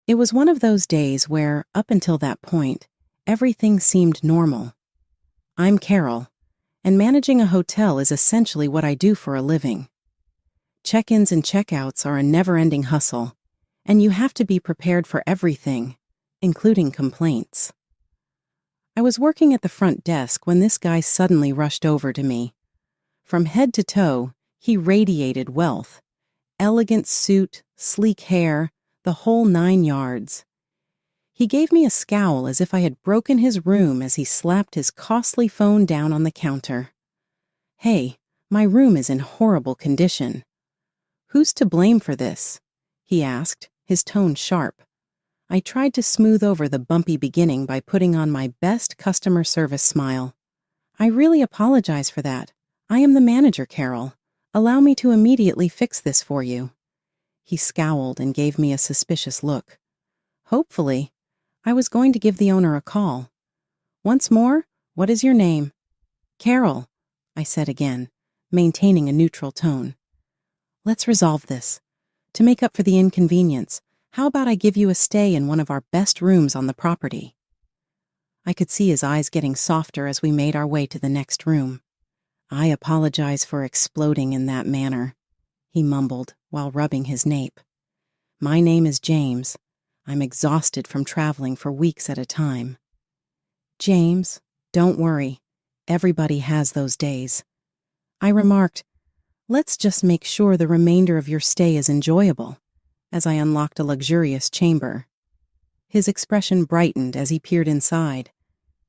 It was one of those days where, up until that point, everything seemed normal. I'm Carol, and managing a hotel is essentially what I do for a living. Check-ins and check-outs are a never-ending hustle, and you have to be prepared for everything, including complaints. I was working at the front desk when this guy suddenly rushed over to me. From head to toe, he radiated wealth. Elegant suit, sleek hair, the whole 9 yards. He gave me a scowl as if I had broken his room as he slapped his costly phone down on the counter. "Hey, my room is in horrible condition. Who's to blame for this?" he asked, his tone sharp. I tried to smooth over the bumpy beginning by putting on my best customer service smile. "I really apologize for that. I am the manager, Carol. Allow me to immediately fix this for you." He scowled and gave me a suspicious look. "Hopefully. I was going to give the owner a call. Once more, what is your name?" "Carol," I said again, maintaining a neutral tone. "Let's resolve this. To make up for the inconvenience, how about I give you a stay in one of our best rooms on the property?" I could see his eyes getting softer as we made our way to the next room. "I apologize for exploding in that manner," he mumbled while rubbing his nape. "My name is James. I'm exhausted from traveling for weeks at a time." "James, don't worry. Everybody has those days." I remarked, "Let's just make sure the remainder of your stay is enjoyable," as I unlocked a luxurious chamber. His expression brightened as he peered inside.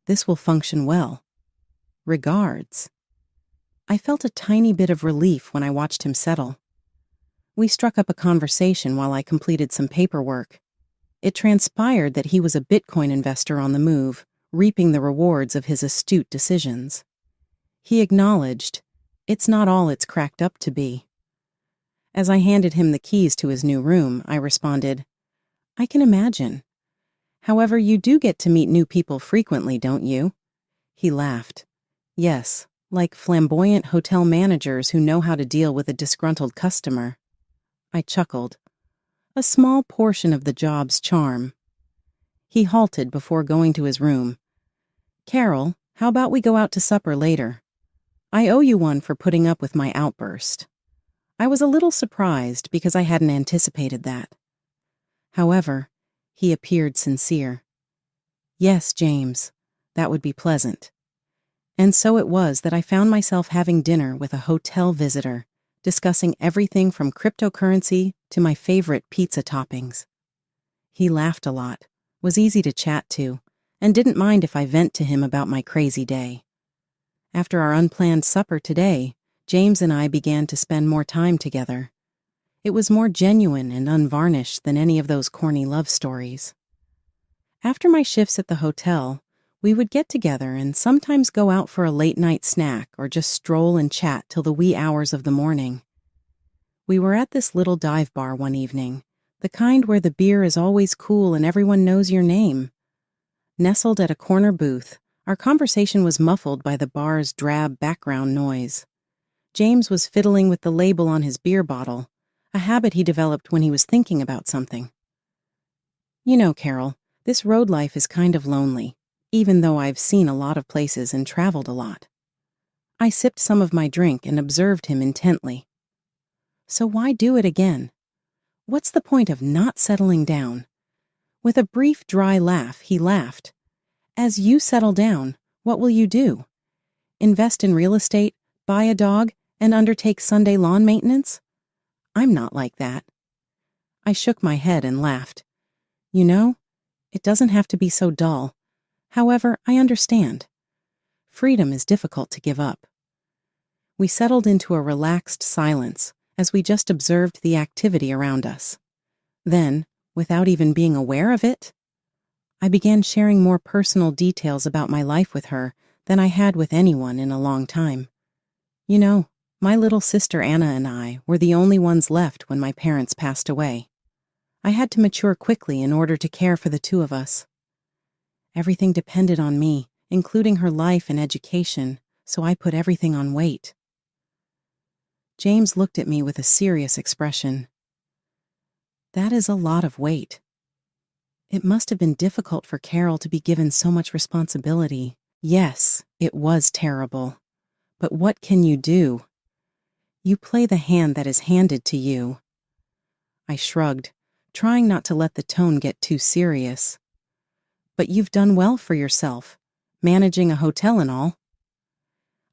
"This will function well. Regards." I felt a tiny bit of relief when I watched him settle. We struck up a conversation while I completed some paperwork. It transpired that he was a Bitcoin investor on the move, reaping the rewards of his astute decisions. He acknowledged, "It's not all it's cracked up to be." As I handed him the keys to his new room, I responded, "I can imagine. However, you do get to meet new people frequently, don't you?" He laughed. "Yes, like flamboyant hotel managers who know how to deal with a disgruntled customer." I chuckled. A small portion of the job's charm. He halted before going to his room. "Carol, how about we go out to supper later? I owe you one for putting up with my outburst." I was a little surprised because I hadn't anticipated that. However, he appeared sincere. "Yes, James, that would be pleasant." And so it was that I found myself having dinner with a hotel visitor, discussing everything from cryptocurrency to my favorite pizza toppings. He laughed a lot, was easy to chat to, and didn't mind if I vent to him about my crazy day. After our unplanned supper today, James and I began to spend more time together. It was more genuine and unvarnished than any of those corny love stories. After my shifts at the hotel, we would get together and sometimes go out for a late-night snack or just stroll and chat till the wee hours of the morning. We were at this little dive bar one evening, the kind where the beer is always cool and everyone knows your name. Nestled at a corner booth, our conversation was muffled by the bar's drab background noise. James was fiddling with the label on his beer bottle, a habit he developed when he was thinking about something. "You know, Carol, this road life is kind of lonely, even though I've seen a lot of places and traveled a lot." I sipped some of my drink and observed him intently. "So why do it again? What's the point of not settling down?" With a brief, dry laugh, he laughed. "As you settle down, what will you do? Invest in real estate, buy a dog, and undertake Sunday lawn maintenance? I'm not like that." I shook my head and laughed. "You know, it doesn't have to be so dull. However, I understand. Freedom is difficult to give up." We settled into a relaxed silence as we just observed the activity around us. Then, without even being aware of it, I began sharing more personal details about my life with her than I had with anyone in a long time. You know, my little sister Anna and I were the only ones left when my parents passed away. I had to mature quickly in order to care for the two of us. Everything depended on me, including her life and education, so I put everything on wait. James looked at me with a serious expression. "That is a lot of weight." It must have been difficult for Carol to be given so much responsibility. Yes, it was terrible. But what can you do? You play the hand that is handed to you. I shrugged, trying not to let the tone get too serious. But you've done well for yourself, managing a hotel and all.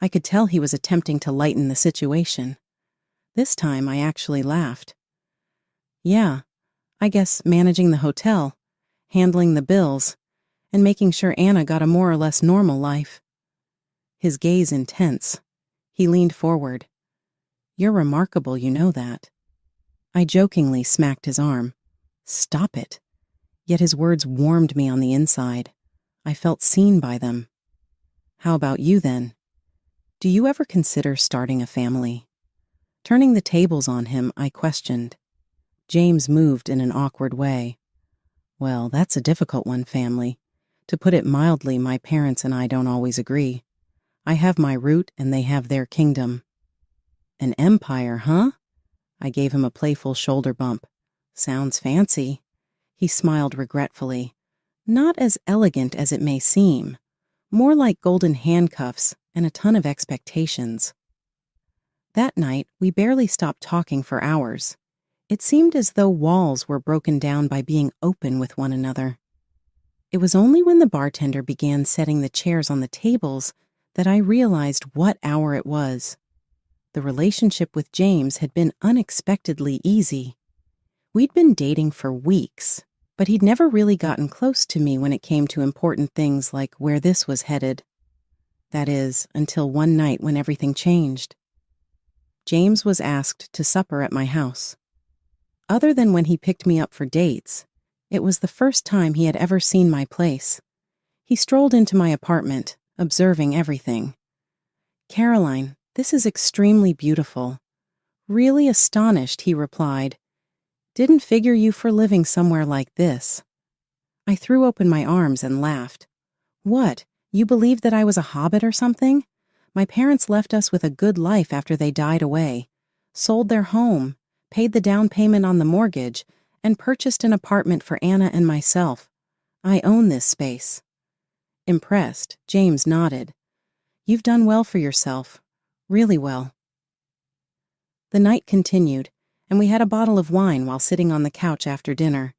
I could tell he was attempting to lighten the situation. This time I actually laughed. Yeah, I guess managing the hotel, handling the bills, and making sure Anna got a more or less normal life. His gaze intense. He leaned forward. You're remarkable, you know that. I jokingly smacked his arm. Stop it. Yet his words warmed me on the inside. I felt seen by them. How about you then? Do you ever consider starting a family? Turning the tables on him, I questioned. James moved in an awkward way. Well, that's a difficult one, family. To put it mildly, my parents and I don't always agree. I have my root and they have their kingdom. An empire, huh? I gave him a playful shoulder bump. Sounds fancy. He smiled regretfully. Not as elegant as it may seem. More like golden handcuffs and a ton of expectations. That night, we barely stopped talking for hours. It seemed as though walls were broken down by being open with one another. It was only when the bartender began setting the chairs on the tables that I realized what hour it was. The relationship with James had been unexpectedly easy. We'd been dating for weeks, but he'd never really gotten close to me when it came to important things like where this was headed. That is, until one night when everything changed. James was asked to supper at my house. Other than when he picked me up for dates, it was the first time he had ever seen my place. He strolled into my apartment, observing everything. Caroline, this is extremely beautiful. Really astonished, he replied. Didn't figure you for living somewhere like this. I threw open my arms and laughed. What, you believed that I was a hobbit or something? My parents left us with a good life after they died away, sold their home, paid the down payment on the mortgage, and purchased an apartment for Anna and myself. I own this space. Impressed, James nodded. You've done well for yourself. Really well. The night continued, and we had a bottle of wine while sitting on the couch after dinner.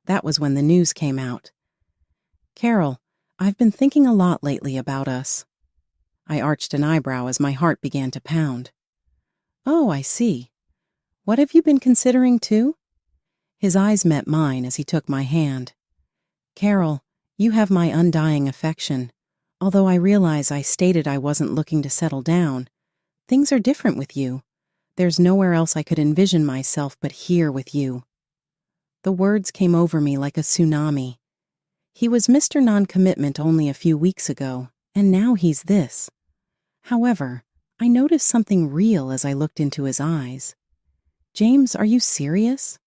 That was when the news came out. Carol, I've been thinking a lot lately about us. I arched an eyebrow as my heart began to pound. Oh, I see. What have you been considering too? His eyes met mine as he took my hand. Carol, you have my undying affection. Although I realize I stated I wasn't looking to settle down, things are different with you. There's nowhere else I could envision myself but here with you. The words came over me like a tsunami. He was Mr. Non-Commitment only a few weeks ago, and now he's this. However, I noticed something real as I looked into his eyes. James, are you serious?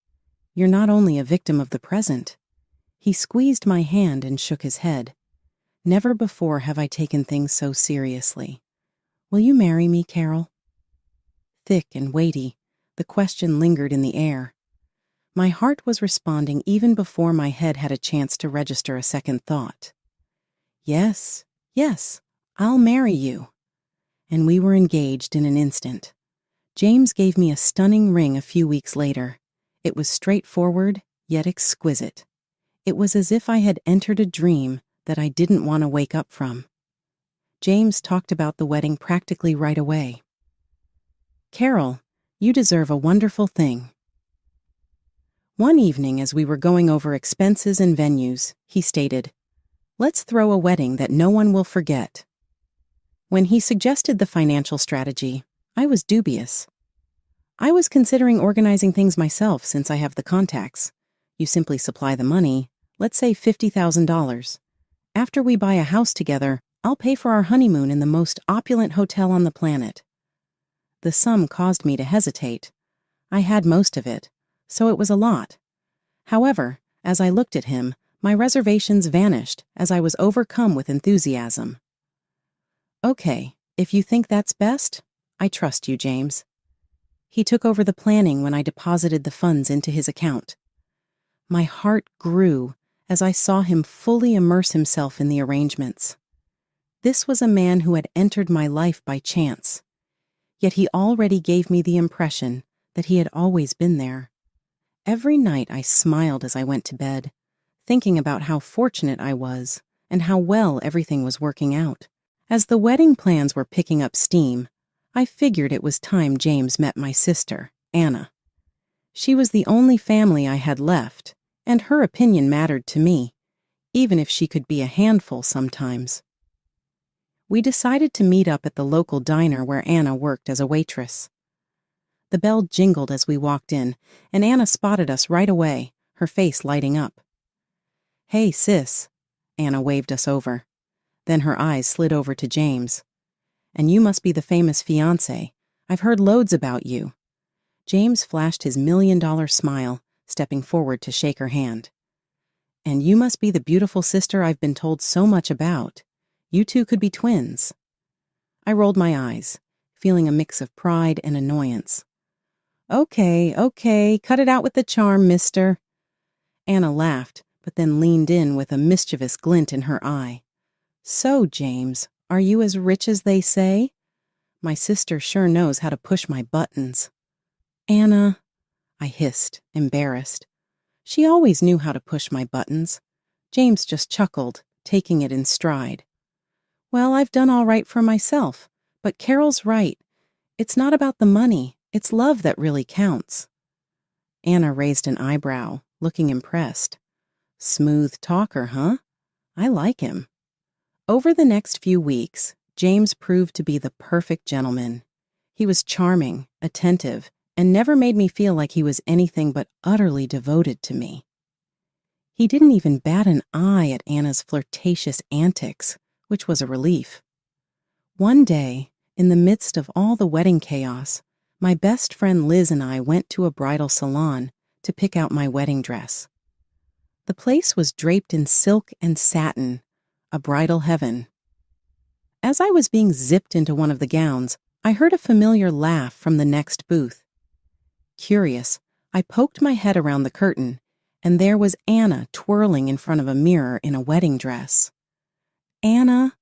You're not only a victim of the present. He squeezed my hand and shook his head. Never before have I taken things so seriously. Will you marry me, Carol? Thick and weighty, the question lingered in the air. My heart was responding even before my head had a chance to register a second thought. Yes, I'll marry you. And we were engaged in an instant. James gave me a stunning ring a few weeks later. It was straightforward, yet exquisite. It was as if I had entered a dream that I didn't want to wake up from. James talked about the wedding practically right away. Carol, you deserve a wonderful thing. One evening, as we were going over expenses and venues, he stated, let's throw a wedding that no one will forget. When he suggested the financial strategy, I was dubious. I was considering organizing things myself since I have the contacts. You simply supply the money, let's say $50,000. After we buy a house together, I'll pay for our honeymoon in the most opulent hotel on the planet. The sum caused me to hesitate. I had most of it, so it was a lot. However, as I looked at him, my reservations vanished as I was overcome with enthusiasm. Okay, if you think that's best, I trust you, James. He took over the planning when I deposited the funds into his account. My heart grew as I saw him fully immerse himself in the arrangements. This was a man who had entered my life by chance, yet he already gave me the impression that he had always been there. Every night I smiled as I went to bed, thinking about how fortunate I was and how well everything was working out. As the wedding plans were picking up steam, I figured it was time James met my sister, Anna. She was the only family I had left, and her opinion mattered to me, even if she could be a handful sometimes. We decided to meet up at the local diner where Anna worked as a waitress. The bell jingled as we walked in, and Anna spotted us right away, her face lighting up. "Hey, sis," Anna waved us over. Then her eyes slid over to James. "And you must be the famous fiancé. I've heard loads about you." James flashed his $1,000,000 smile, stepping forward to shake her hand. "And you must be the beautiful sister I've been told so much about. You two could be twins." I rolled my eyes, feeling a mix of pride and annoyance. Okay, cut it out with the charm, mister." Anna laughed, but then leaned in with a mischievous glint in her eye. "So, James, are you as rich as they say? My sister sure knows how to push my buttons." "Anna," I hissed, embarrassed. She always knew how to push my buttons. James just chuckled, taking it in stride. "Well, I've done all right for myself, but Carol's right. It's not about the money, it's love that really counts." Anna raised an eyebrow, looking impressed. "Smooth talker, huh? I like him." Over the next few weeks, James proved to be the perfect gentleman. He was charming, attentive, and never made me feel like he was anything but utterly devoted to me. He didn't even bat an eye at Anna's flirtatious antics, which was a relief. One day, in the midst of all the wedding chaos, my best friend Liz and I went to a bridal salon to pick out my wedding dress. The place was draped in silk and satin, a bridal heaven. As I was being zipped into one of the gowns, I heard a familiar laugh from the next booth. Curious, I poked my head around the curtain, and there was Anna twirling in front of a mirror in a wedding dress. "Anna,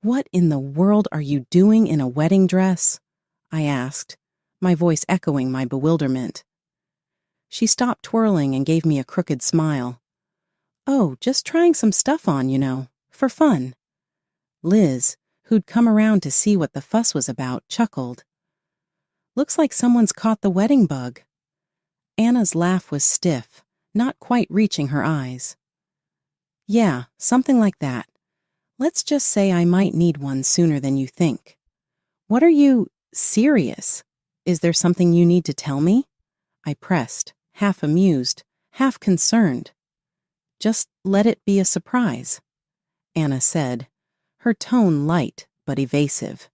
what in the world are you doing in a wedding dress?" I asked, my voice echoing my bewilderment. She stopped twirling and gave me a crooked smile. "Oh, just trying some stuff on, you know, for fun." Liz, who'd come around to see what the fuss was about, chuckled. "Looks like someone's caught the wedding bug." Anna's laugh was stiff, not quite reaching her eyes. "Yeah, something like that. Let's just say I might need one sooner than you think. What are you, serious? Is there something you need to tell me?" I pressed, half amused, half concerned. "Just let it be a surprise," Anna said, her tone light but evasive.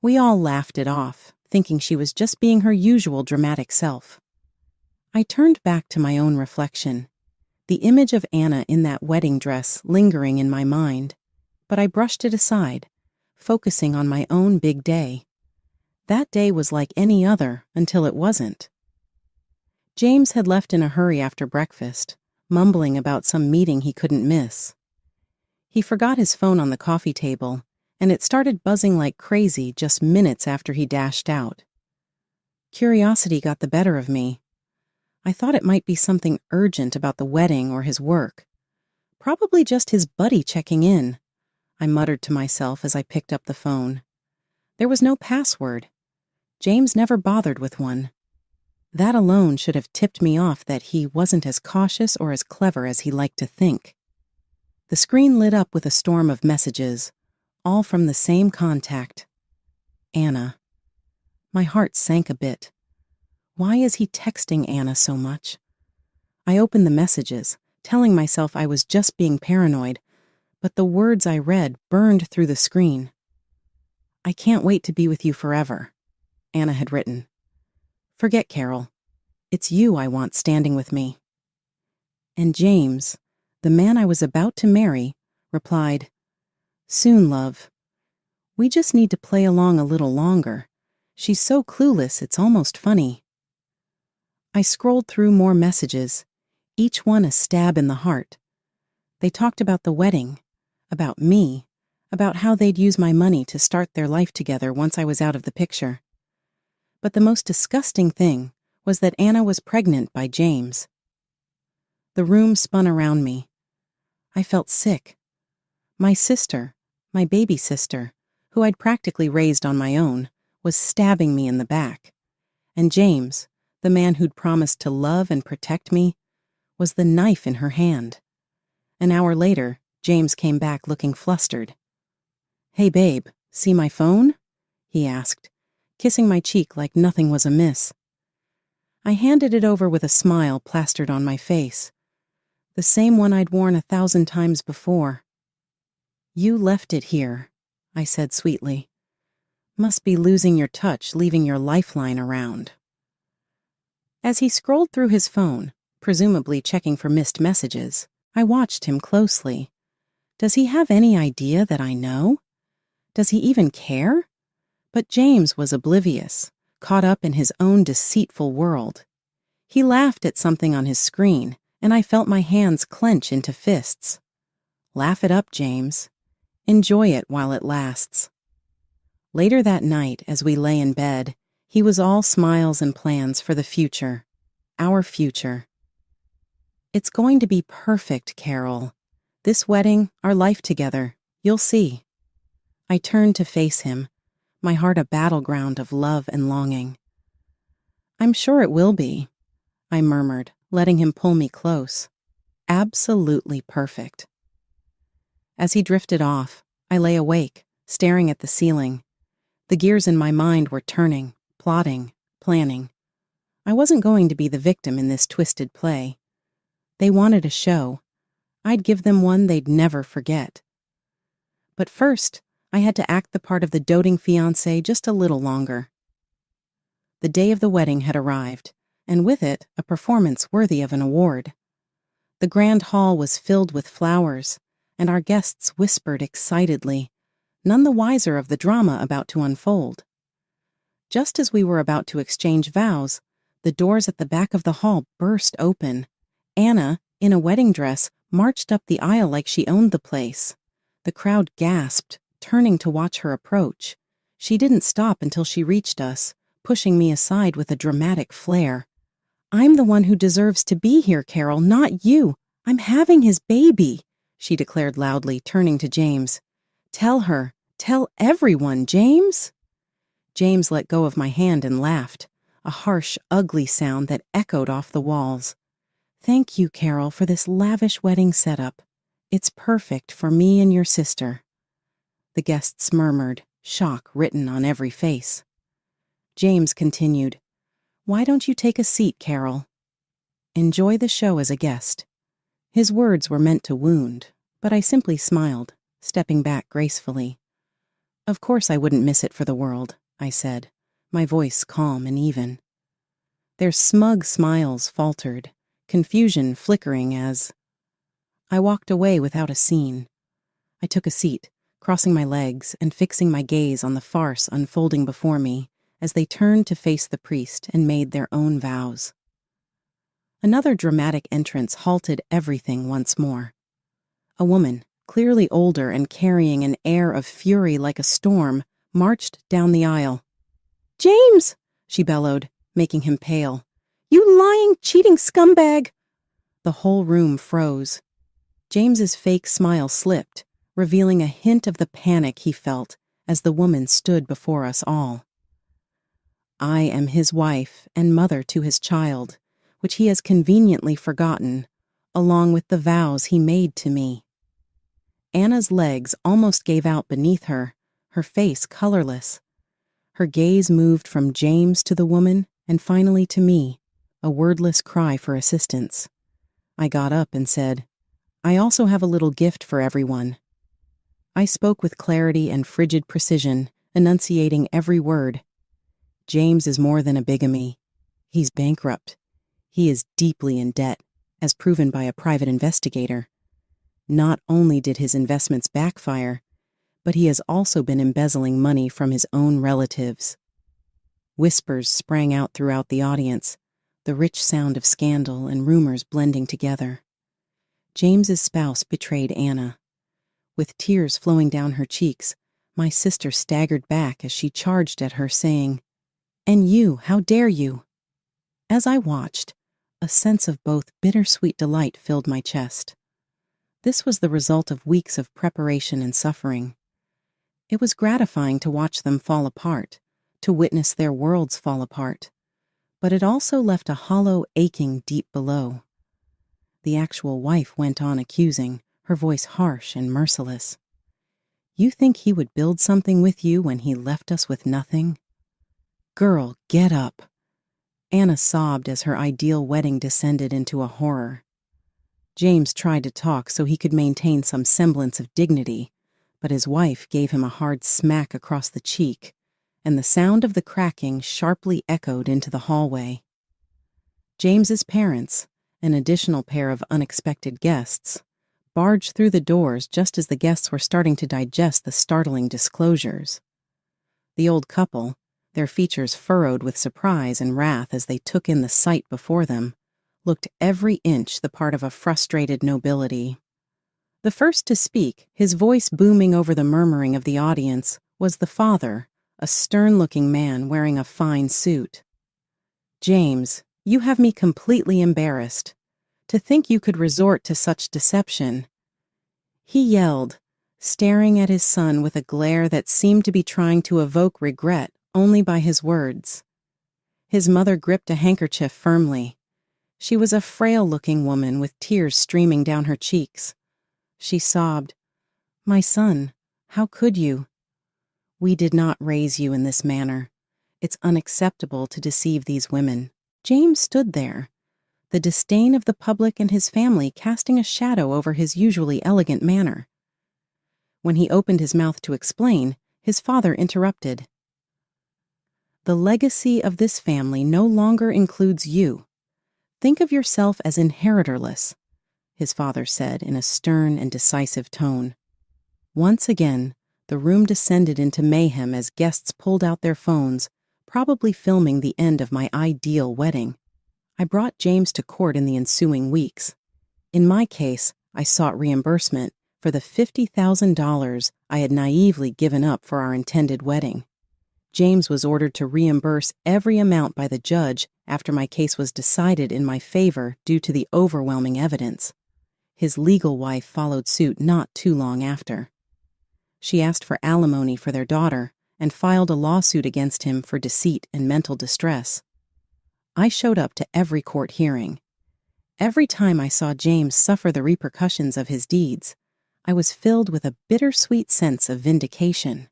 We all laughed it off, thinking she was just being her usual dramatic self. I turned back to my own reflection, the image of Anna in that wedding dress lingering in my mind, but I brushed it aside, focusing on my own big day. That day was like any other until it wasn't. James had left in a hurry after breakfast, mumbling about some meeting he couldn't miss. He forgot his phone on the coffee table, and it started buzzing like crazy just minutes after he dashed out. Curiosity got the better of me. I thought it might be something urgent about the wedding or his work. Probably just his buddy checking in, I muttered to myself as I picked up the phone. There was no password. James never bothered with one. That alone should have tipped me off that he wasn't as cautious or as clever as he liked to think. The screen lit up with a storm of messages, all from the same contact. Anna. My heart sank a bit. Why is he texting Anna so much? I opened the messages, telling myself I was just being paranoid, but the words I read burned through the screen. "I can't wait to be with you forever," Anna had written. "Forget Carol. It's you I want standing with me." And James, the man I was about to marry, replied, "Soon, love. We just need to play along a little longer. She's so clueless, it's almost funny." I scrolled through more messages, each one a stab in the heart. They talked about the wedding, about me, about how they'd use my money to start their life together once I was out of the picture. But the most disgusting thing was that Anna was pregnant by James. The room spun around me. I felt sick. My sister, my baby sister, who I'd practically raised on my own, was stabbing me in the back. And James, the man who'd promised to love and protect me, was the knife in her hand. An hour later, James came back looking flustered. "Hey, babe, see my phone?" he asked, kissing my cheek like nothing was amiss. I handed it over with a smile plastered on my face, the same one I'd worn 1,000 times before. "You left it here," I said sweetly. "Must be losing your touch, leaving your lifeline around." As he scrolled through his phone, presumably checking for missed messages, I watched him closely. Does he have any idea that I know? Does he even care? But James was oblivious, caught up in his own deceitful world. He laughed at something on his screen, and I felt my hands clench into fists. Laugh it up, James. Enjoy it while it lasts. Later that night, as we lay in bed, he was all smiles and plans for the future, our future. "It's going to be perfect, Carol. This wedding, our life together, you'll see." I turned to face him, my heart a battleground of love and longing. "I'm sure it will be," I murmured, letting him pull me close. "Absolutely perfect." As he drifted off, I lay awake, staring at the ceiling. The gears in my mind were turning, plotting, planning. I wasn't going to be the victim in this twisted play. They wanted a show. I'd give them one they'd never forget. But first, I had to act the part of the doting fiancé just a little longer. The day of the wedding had arrived, and with it, a performance worthy of an award. The grand hall was filled with flowers, and our guests whispered excitedly, none the wiser of the drama about to unfold. Just as we were about to exchange vows, the doors at the back of the hall burst open. Anna, in a wedding dress, marched up the aisle like she owned the place. The crowd gasped, turning to watch her approach. She didn't stop until she reached us, pushing me aside with a dramatic flair. "I'm the one who deserves to be here, Carol, not you. I'm having his baby," she declared loudly, turning to James. "Tell her, tell everyone, James." James let go of my hand and laughed, a harsh, ugly sound that echoed off the walls. "Thank you, Carol, for this lavish wedding setup. It's perfect for me and your sister." The guests murmured, shock written on every face. James continued, "Why don't you take a seat, Carol? Enjoy the show as a guest." His words were meant to wound, but I simply smiled, stepping back gracefully. "Of course I wouldn't miss it for the world," I said, my voice calm and even. Their smug smiles faltered, confusion flickering as I walked away without a scene. I took a seat, crossing my legs and fixing my gaze on the farce unfolding before me as they turned to face the priest and made their own vows. Another dramatic entrance halted everything once more. A woman, clearly older and carrying an air of fury like a storm, marched down the aisle. "James!" she bellowed, making him pale. "You lying, cheating scumbag!" The whole room froze. James's fake smile slipped, revealing a hint of the panic he felt as the woman stood before us all. "I am his wife and mother to his child, which he has conveniently forgotten, along with the vows he made to me." Anna's legs almost gave out beneath her, her face colorless. Her gaze moved from James to the woman and finally to me, a wordless cry for assistance. I got up and said, "I also have a little gift for everyone." I spoke with clarity and frigid precision, enunciating every word. James is more than a bigamy. He's bankrupt. He is deeply in debt, as proven by a private investigator. Not only did his investments backfire, but he has also been embezzling money from his own relatives. Whispers sprang out throughout the audience, the rich sound of scandal and rumors blending together. James's spouse betrayed Anna. With tears flowing down her cheeks, my sister staggered back as she charged at her, saying, "And you, how dare you?" As I watched, a sense of both bittersweet delight filled my chest. This was the result of weeks of preparation and suffering. It was gratifying to watch them fall apart, to witness their worlds fall apart, but it also left a hollow aching deep below. The actual wife went on accusing, her voice harsh and merciless. "You think he would build something with you when he left us with nothing? Girl, get up." Anna sobbed as her ideal wedding descended into a horror. James tried to talk so he could maintain some semblance of dignity, but his wife gave him a hard smack across the cheek, and the sound of the cracking sharply echoed into the hallway. James's parents, an additional pair of unexpected guests, barged through the doors just as the guests were starting to digest the startling disclosures. The old couple, their features furrowed with surprise and wrath as they took in the sight before them, looked every inch the part of a frustrated nobility. The first to speak, his voice booming over the murmuring of the audience, was the father, a stern-looking man wearing a fine suit. "James, you have me completely embarrassed. To think you could resort to such deception," he yelled, staring at his son with a glare that seemed to be trying to evoke regret only by his words. His mother gripped a handkerchief firmly. She was a frail-looking woman with tears streaming down her cheeks. She sobbed, "My son, how could you? We did not raise you in this manner. It's unacceptable to deceive these women." James stood there, the disdain of the public and his family casting a shadow over his usually elegant manner. When he opened his mouth to explain, his father interrupted. "The legacy of this family no longer includes you. Think of yourself as inheritorless," his father said in a stern and decisive tone. Once again, the room descended into mayhem as guests pulled out their phones, probably filming the end of my ideal wedding. I brought James to court in the ensuing weeks. In my case, I sought reimbursement for the $50,000 I had naively given up for our intended wedding. James was ordered to reimburse every amount by the judge after my case was decided in my favor due to the overwhelming evidence. His legal wife followed suit not too long after. She asked for alimony for their daughter and filed a lawsuit against him for deceit and mental distress. I showed up to every court hearing. Every time I saw James suffer the repercussions of his deeds, I was filled with a bittersweet sense of vindication.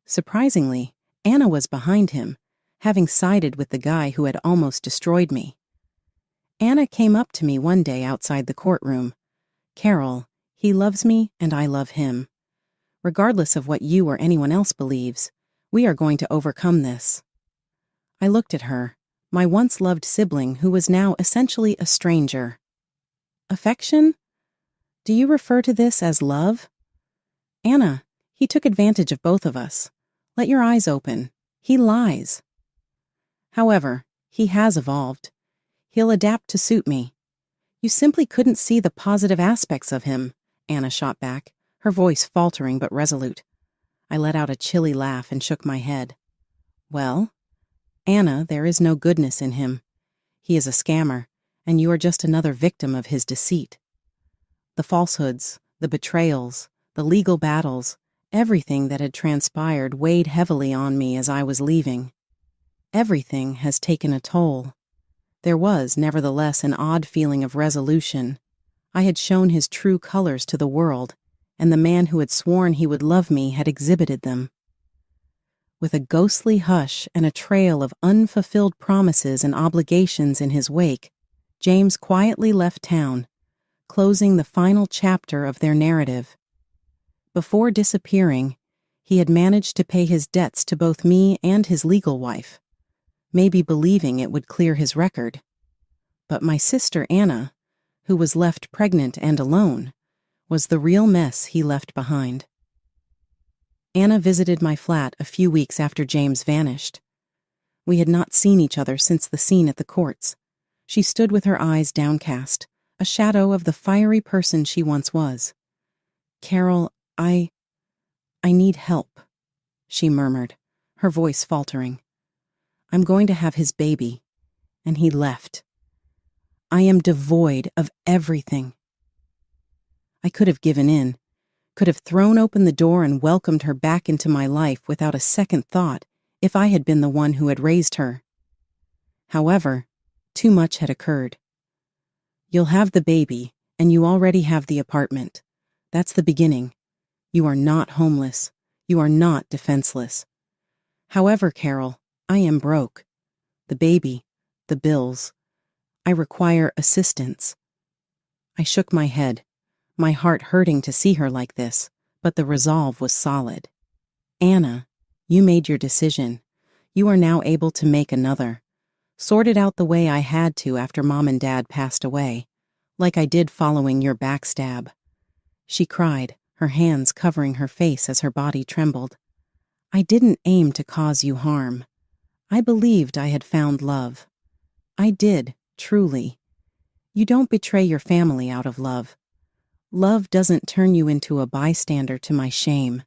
Surprisingly, Anna was behind him, having sided with the guy who had almost destroyed me. Anna came up to me one day outside the courtroom. "Carol, he loves me and I love him. Regardless of what you or anyone else believes, we are going to overcome this." I looked at her, my once loved sibling who was now essentially a stranger. "Affection? Do you refer to this as love?" "Anna, he took advantage of both of us. Let your eyes open. He lies." "However, he has evolved. He'll adapt to suit me." "You simply couldn't see the positive aspects of him," Anna shot back, her voice faltering but resolute. I let out a chilly laugh and shook my head. "Well, Anna, there is no goodness in him. He is a scammer, and you are just another victim of his deceit. The falsehoods, the betrayals, the legal battles, everything that had transpired weighed heavily on me as I was leaving. Everything has taken a toll. There was, nevertheless, an odd feeling of resolution. I had shown his true colors to the world, and the man who had sworn he would love me had exhibited them. With a ghostly hush and a trail of unfulfilled promises and obligations in his wake, James quietly left town, closing the final chapter of their narrative. Before disappearing, he had managed to pay his debts to both me and his legal wife, maybe believing it would clear his record. But my sister Anna, who was left pregnant and alone, was the real mess he left behind. Anna visited my flat a few weeks after James vanished. We had not seen each other since the scene at the courts. She stood with her eyes downcast, a shadow of the fiery person she once was. "Carol, I need help," she murmured, her voice faltering. "I'm going to have his baby." And he left. I am devoid of everything. I could have given in, could have thrown open the door and welcomed her back into my life without a second thought if I had been the one who had raised her. However, too much had occurred. "You'll have the baby, and you already have the apartment. That's the beginning. You are not homeless. You are not defenseless. However, Carol, I am broke. The baby, the bills. I require assistance." I shook my head, my heart hurting to see her like this, but the resolve was solid. "Anna, you made your decision. You are now able to make another. Sort it out the way I had to after Mom and Dad passed away, like I did following your backstab." She cried, her hands covering her face as her body trembled. "I didn't aim to cause you harm. I believed I had found love. I did, truly. You don't betray your family out of love. Love doesn't turn you into a bystander to my shame.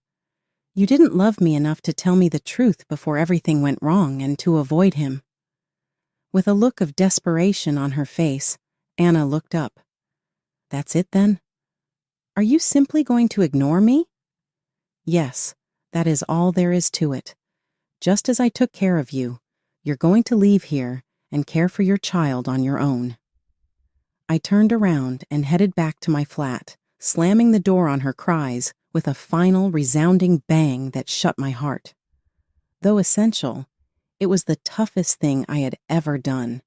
You didn't love me enough to tell me the truth before everything went wrong and to avoid him." With a look of desperation on her face, Anna looked up. "That's it then? Are you simply going to ignore me?" "Yes, that is all there is to it. Just as I took care of you, you're going to leave here and care for your child on your own." I turned around and headed back to my flat, slamming the door on her cries with a final resounding bang that shut my heart. Though essential, it was the toughest thing I had ever done.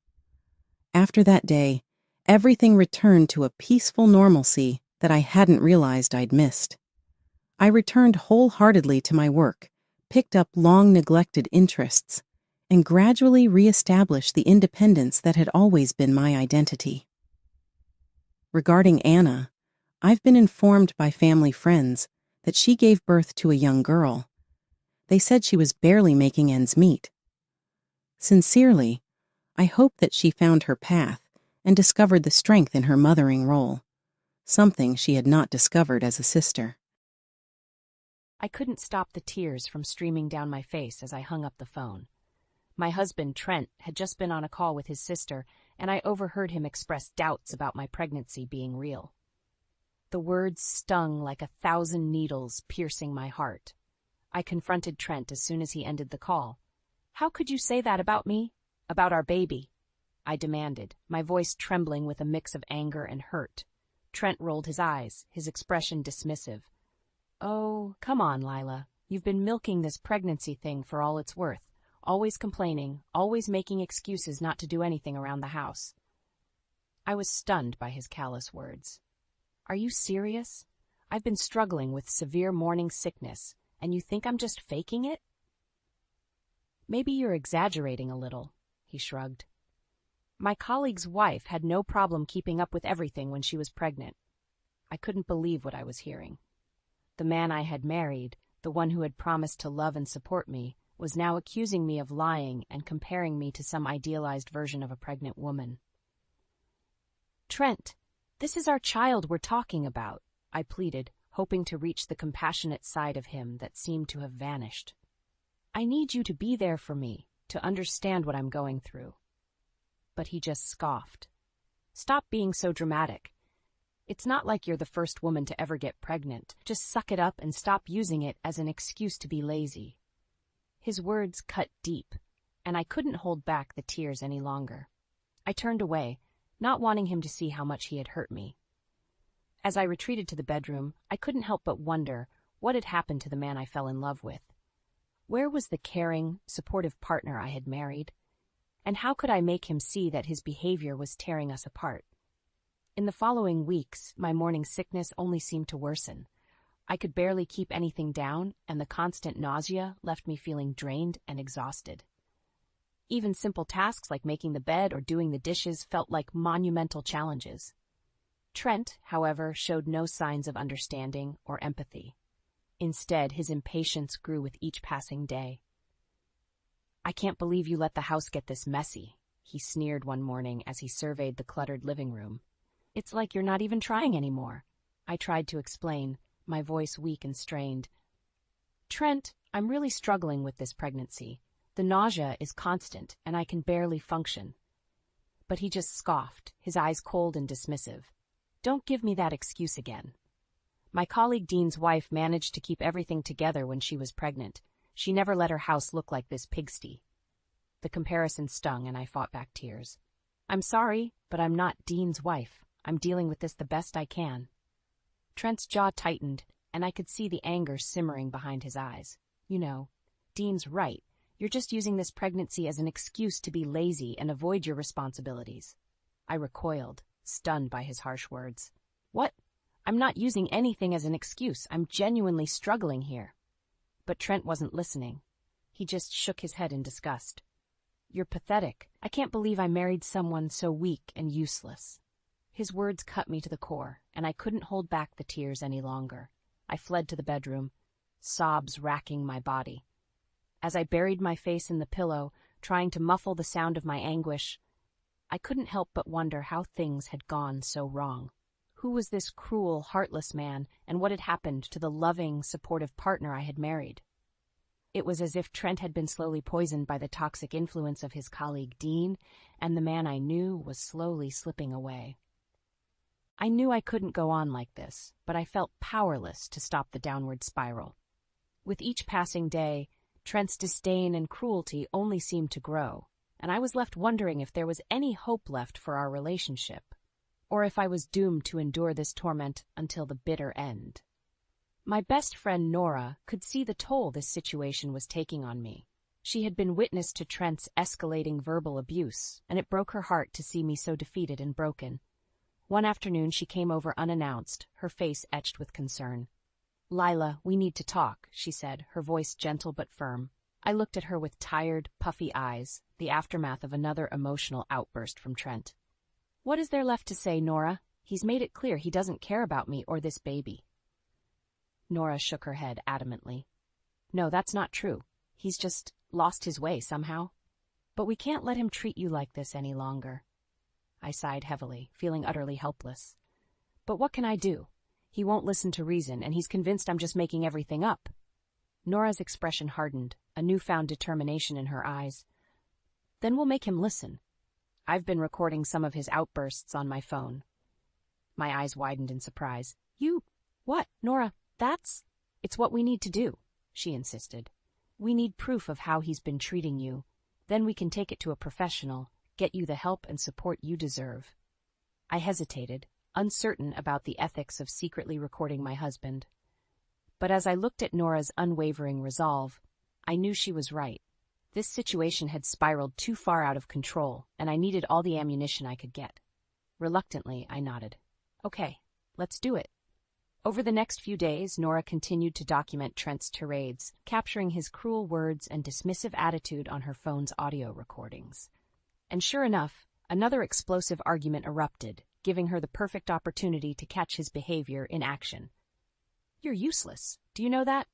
After that day, everything returned to a peaceful normalcy that I hadn't realized I'd missed. I returned wholeheartedly to my work, picked up long-neglected interests, and gradually reestablished the independence that had always been my identity. Regarding Anna, I've been informed by family friends that she gave birth to a young girl. They said she was barely making ends meet. Sincerely, I hope that she found her path and discovered the strength in her mothering role, something she had not discovered as a sister. I couldn't stop the tears from streaming down my face as I hung up the phone. My husband, Trent, had just been on a call with his sister, and I overheard him express doubts about my pregnancy being real. The words stung like 1,000 needles piercing my heart. I confronted Trent as soon as he ended the call. "How could you say that about me? About our baby?" I demanded, my voice trembling with a mix of anger and hurt. Trent rolled his eyes, his expression dismissive. "Oh, come on, Lila. You've been milking this pregnancy thing for all it's worth. Always complaining, always making excuses not to do anything around the house." I was stunned by his callous words. "Are you serious? I've been struggling with severe morning sickness, and you think I'm just faking it?" "Maybe you're exaggerating a little," he shrugged. "My colleague's wife had no problem keeping up with everything when she was pregnant." I couldn't believe what I was hearing. The man I had married, the one who had promised to love and support me, was now accusing me of lying and comparing me to some idealized version of a pregnant woman. "Trent, this is our child we're talking about," I pleaded, hoping to reach the compassionate side of him that seemed to have vanished. "I need you to be there for me, to understand what I'm going through." But he just scoffed. "Stop being so dramatic. It's not like you're the first woman to ever get pregnant. Just suck it up and stop using it as an excuse to be lazy." His words cut deep, and I couldn't hold back the tears any longer. I turned away, not wanting him to see how much he had hurt me. As I retreated to the bedroom, I couldn't help but wonder what had happened to the man I fell in love with. Where was the caring, supportive partner I had married? And how could I make him see that his behavior was tearing us apart? In the following weeks, my morning sickness only seemed to worsen. I could barely keep anything down, and the constant nausea left me feeling drained and exhausted. Even simple tasks like making the bed or doing the dishes felt like monumental challenges. Trent, however, showed no signs of understanding or empathy. Instead, his impatience grew with each passing day. "I can't believe you let the house get this messy," he sneered one morning as he surveyed the cluttered living room. It's like you're not even trying anymore. I tried to explain, my voice weak and strained. Trent, I'm really struggling with this pregnancy. The nausea is constant, and I can barely function. But he just scoffed, his eyes cold and dismissive. Don't give me that excuse again. My colleague Dean's wife managed to keep everything together when she was pregnant. She never let her house look like this pigsty. The comparison stung, and I fought back tears. I'm sorry, but I'm not Dean's wife. I'm dealing with this the best I can. Trent's jaw tightened, and I could see the anger simmering behind his eyes. You know, Dean's right. You're just using this pregnancy as an excuse to be lazy and avoid your responsibilities. I recoiled, stunned by his harsh words. What? I'm not using anything as an excuse. I'm genuinely struggling here. But Trent wasn't listening. He just shook his head in disgust. You're pathetic. I can't believe I married someone so weak and useless. His words cut me to the core, and I couldn't hold back the tears any longer. I fled to the bedroom, sobs racking my body. As I buried my face in the pillow, trying to muffle the sound of my anguish, I couldn't help but wonder how things had gone so wrong. Who was this cruel, heartless man, and what had happened to the loving, supportive partner I had married? It was as if Trent had been slowly poisoned by the toxic influence of his colleague Dean, and the man I knew was slowly slipping away. I knew I couldn't go on like this, but I felt powerless to stop the downward spiral. With each passing day, Trent's disdain and cruelty only seemed to grow, and I was left wondering if there was any hope left for our relationship, or if I was doomed to endure this torment until the bitter end. My best friend Nora could see the toll this situation was taking on me. She had been witness to Trent's escalating verbal abuse, and it broke her heart to see me so defeated and broken. One afternoon she came over unannounced, her face etched with concern. Lila, we need to talk, she said, her voice gentle but firm. I looked at her with tired, puffy eyes, the aftermath of another emotional outburst from Trent. What is there left to say, Nora? He's made it clear he doesn't care about me or this baby. Nora shook her head adamantly. No, that's not true. He's just lost his way somehow. But we can't let him treat you like this any longer. I sighed heavily, feeling utterly helpless. But what can I do? He won't listen to reason, and he's convinced I'm just making everything up. Nora's expression hardened, a newfound determination in her eyes. Then we'll make him listen. I've been recording some of his outbursts on my phone. My eyes widened in surprise. You? What, Nora? It's what we need to do, she insisted. We need proof of how he's been treating you. Then we can take it to a professional, get you the help and support you deserve. I hesitated, uncertain about the ethics of secretly recording my husband. But as I looked at Nora's unwavering resolve, I knew she was right. This situation had spiraled too far out of control, and I needed all the ammunition I could get. Reluctantly, I nodded. Okay, let's do it. Over the next few days, Nora continued to document Trent's tirades, capturing his cruel words and dismissive attitude on her phone's audio recordings. And sure enough, another explosive argument erupted, giving her the perfect opportunity to catch his behavior in action. You're useless. Do you know that?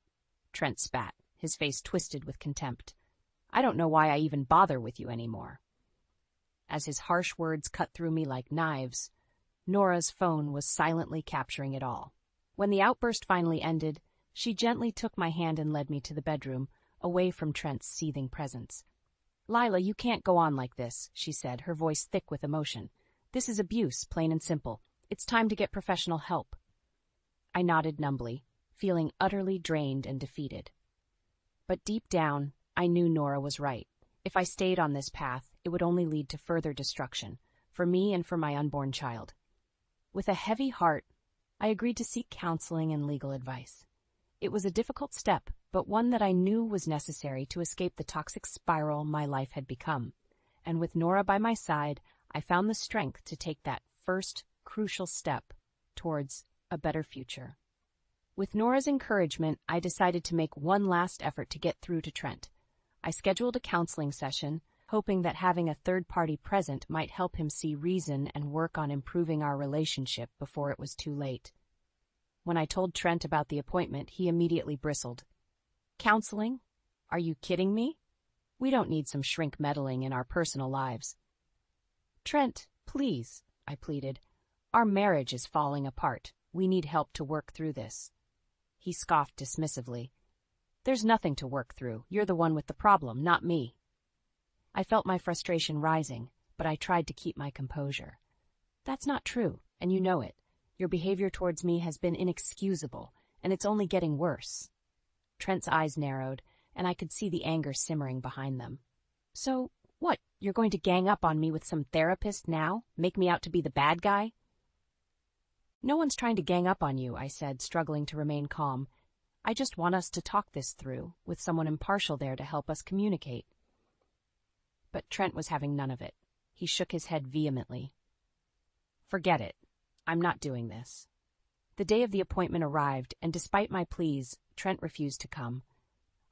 Trent spat, his face twisted with contempt. I don't know why I even bother with you anymore. As his harsh words cut through me like knives, Nora's phone was silently capturing it all. When the outburst finally ended, she gently took my hand and led me to the bedroom, away from Trent's seething presence. Lila, you can't go on like this, she said, her voice thick with emotion. This is abuse, plain and simple. It's time to get professional help. I nodded numbly, feeling utterly drained and defeated. But deep down, I knew Nora was right. If I stayed on this path, it would only lead to further destruction, for me and for my unborn child. With a heavy heart, I agreed to seek counseling and legal advice. It was a difficult step, but one that I knew was necessary to escape the toxic spiral my life had become. And with Nora by my side, I found the strength to take that first, crucial step towards a better future. With Nora's encouragement, I decided to make one last effort to get through to Trent. I scheduled a counseling session, hoping that having a third party present might help him see reason and work on improving our relationship before it was too late. When I told Trent about the appointment, he immediately bristled. Counseling? Are you kidding me? We don't need some shrink meddling in our personal lives. Trent, please, I pleaded. Our marriage is falling apart. We need help to work through this. He scoffed dismissively. There's nothing to work through. You're the one with the problem, not me. I felt my frustration rising, but I tried to keep my composure. That's not true, and you know it. Your behavior towards me has been inexcusable, and it's only getting worse. Trent's eyes narrowed, and I could see the anger simmering behind them. So, what, you're going to gang up on me with some therapist now? Make me out to be the bad guy? No one's trying to gang up on you, I said, struggling to remain calm. I just want us to talk this through, with someone impartial there to help us communicate. But Trent was having none of it. He shook his head vehemently. Forget it. I'm not doing this. The day of the appointment arrived, and despite my pleas, Trent refused to come.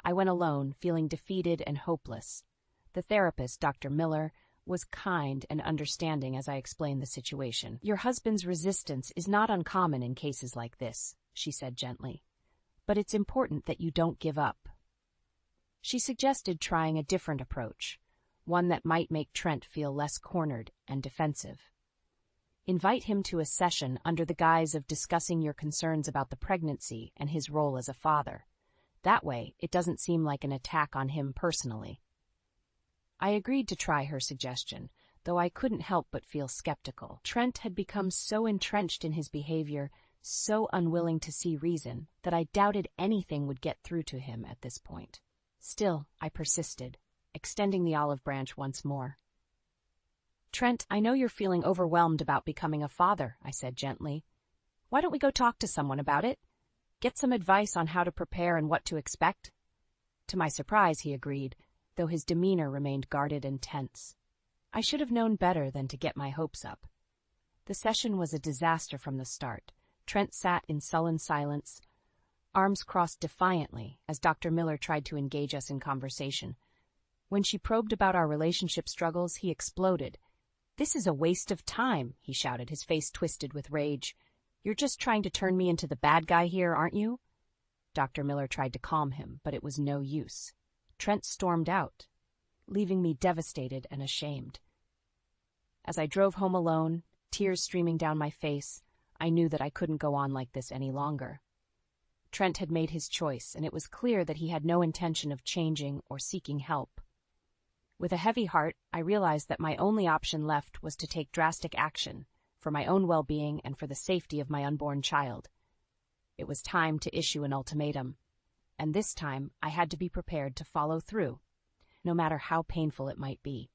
I went alone, feeling defeated and hopeless. The therapist, Dr. Miller, was kind and understanding as I explained the situation. Your husband's resistance is not uncommon in cases like this, she said gently. But it's important that you don't give up. She suggested trying a different approach, one that might make Trent feel less cornered and defensive. Invite him to a session under the guise of discussing your concerns about the pregnancy and his role as a father. That way, it doesn't seem like an attack on him personally. I agreed to try her suggestion, though I couldn't help but feel skeptical. Trent had become so entrenched in his behavior, so unwilling to see reason, that I doubted anything would get through to him at this point. Still, I persisted, extending the olive branch once more. Trent, I know you're feeling overwhelmed about becoming a father, I said gently. Why don't we go talk to someone about it? Get some advice on how to prepare and what to expect? To my surprise, he agreed, though his demeanor remained guarded and tense. I should have known better than to get my hopes up. The session was a disaster from the start. Trent sat in sullen silence, arms crossed defiantly as Dr. Miller tried to engage us in conversation. When she probed about our relationship struggles, he exploded. This is a waste of time, he shouted, his face twisted with rage. You're just trying to turn me into the bad guy here, aren't you? Dr. Miller tried to calm him, but it was no use. Trent stormed out, leaving me devastated and ashamed. As I drove home alone, tears streaming down my face, I knew that I couldn't go on like this any longer. Trent had made his choice, and it was clear that he had no intention of changing or seeking help. With a heavy heart, I realized that my only option left was to take drastic action, for my own well-being and for the safety of my unborn child. It was time to issue an ultimatum, and this time I had to be prepared to follow through, no matter how painful it might be.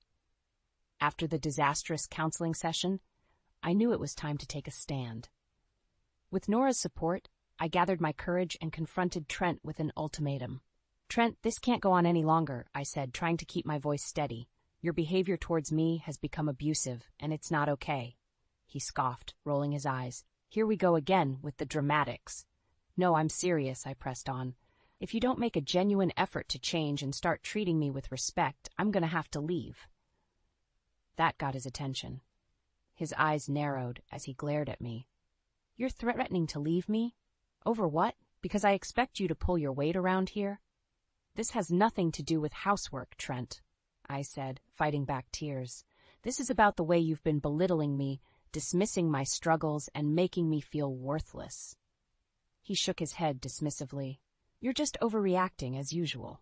After the disastrous counseling session, I knew it was time to take a stand. With Nora's support, I gathered my courage and confronted Trent with an ultimatum. Trent, this can't go on any longer, I said, trying to keep my voice steady. Your behavior towards me has become abusive, and it's not okay. He scoffed, rolling his eyes. Here we go again with the dramatics. No, I'm serious, I pressed on. If you don't make a genuine effort to change and start treating me with respect, I'm going to have to leave. That got his attention. His eyes narrowed as he glared at me. You're threatening to leave me? Over what? Because I expect you to pull your weight around here? This has nothing to do with housework, Trent, I said, fighting back tears. This is about the way you've been belittling me, dismissing my struggles, and making me feel worthless. He shook his head dismissively. You're just overreacting as usual.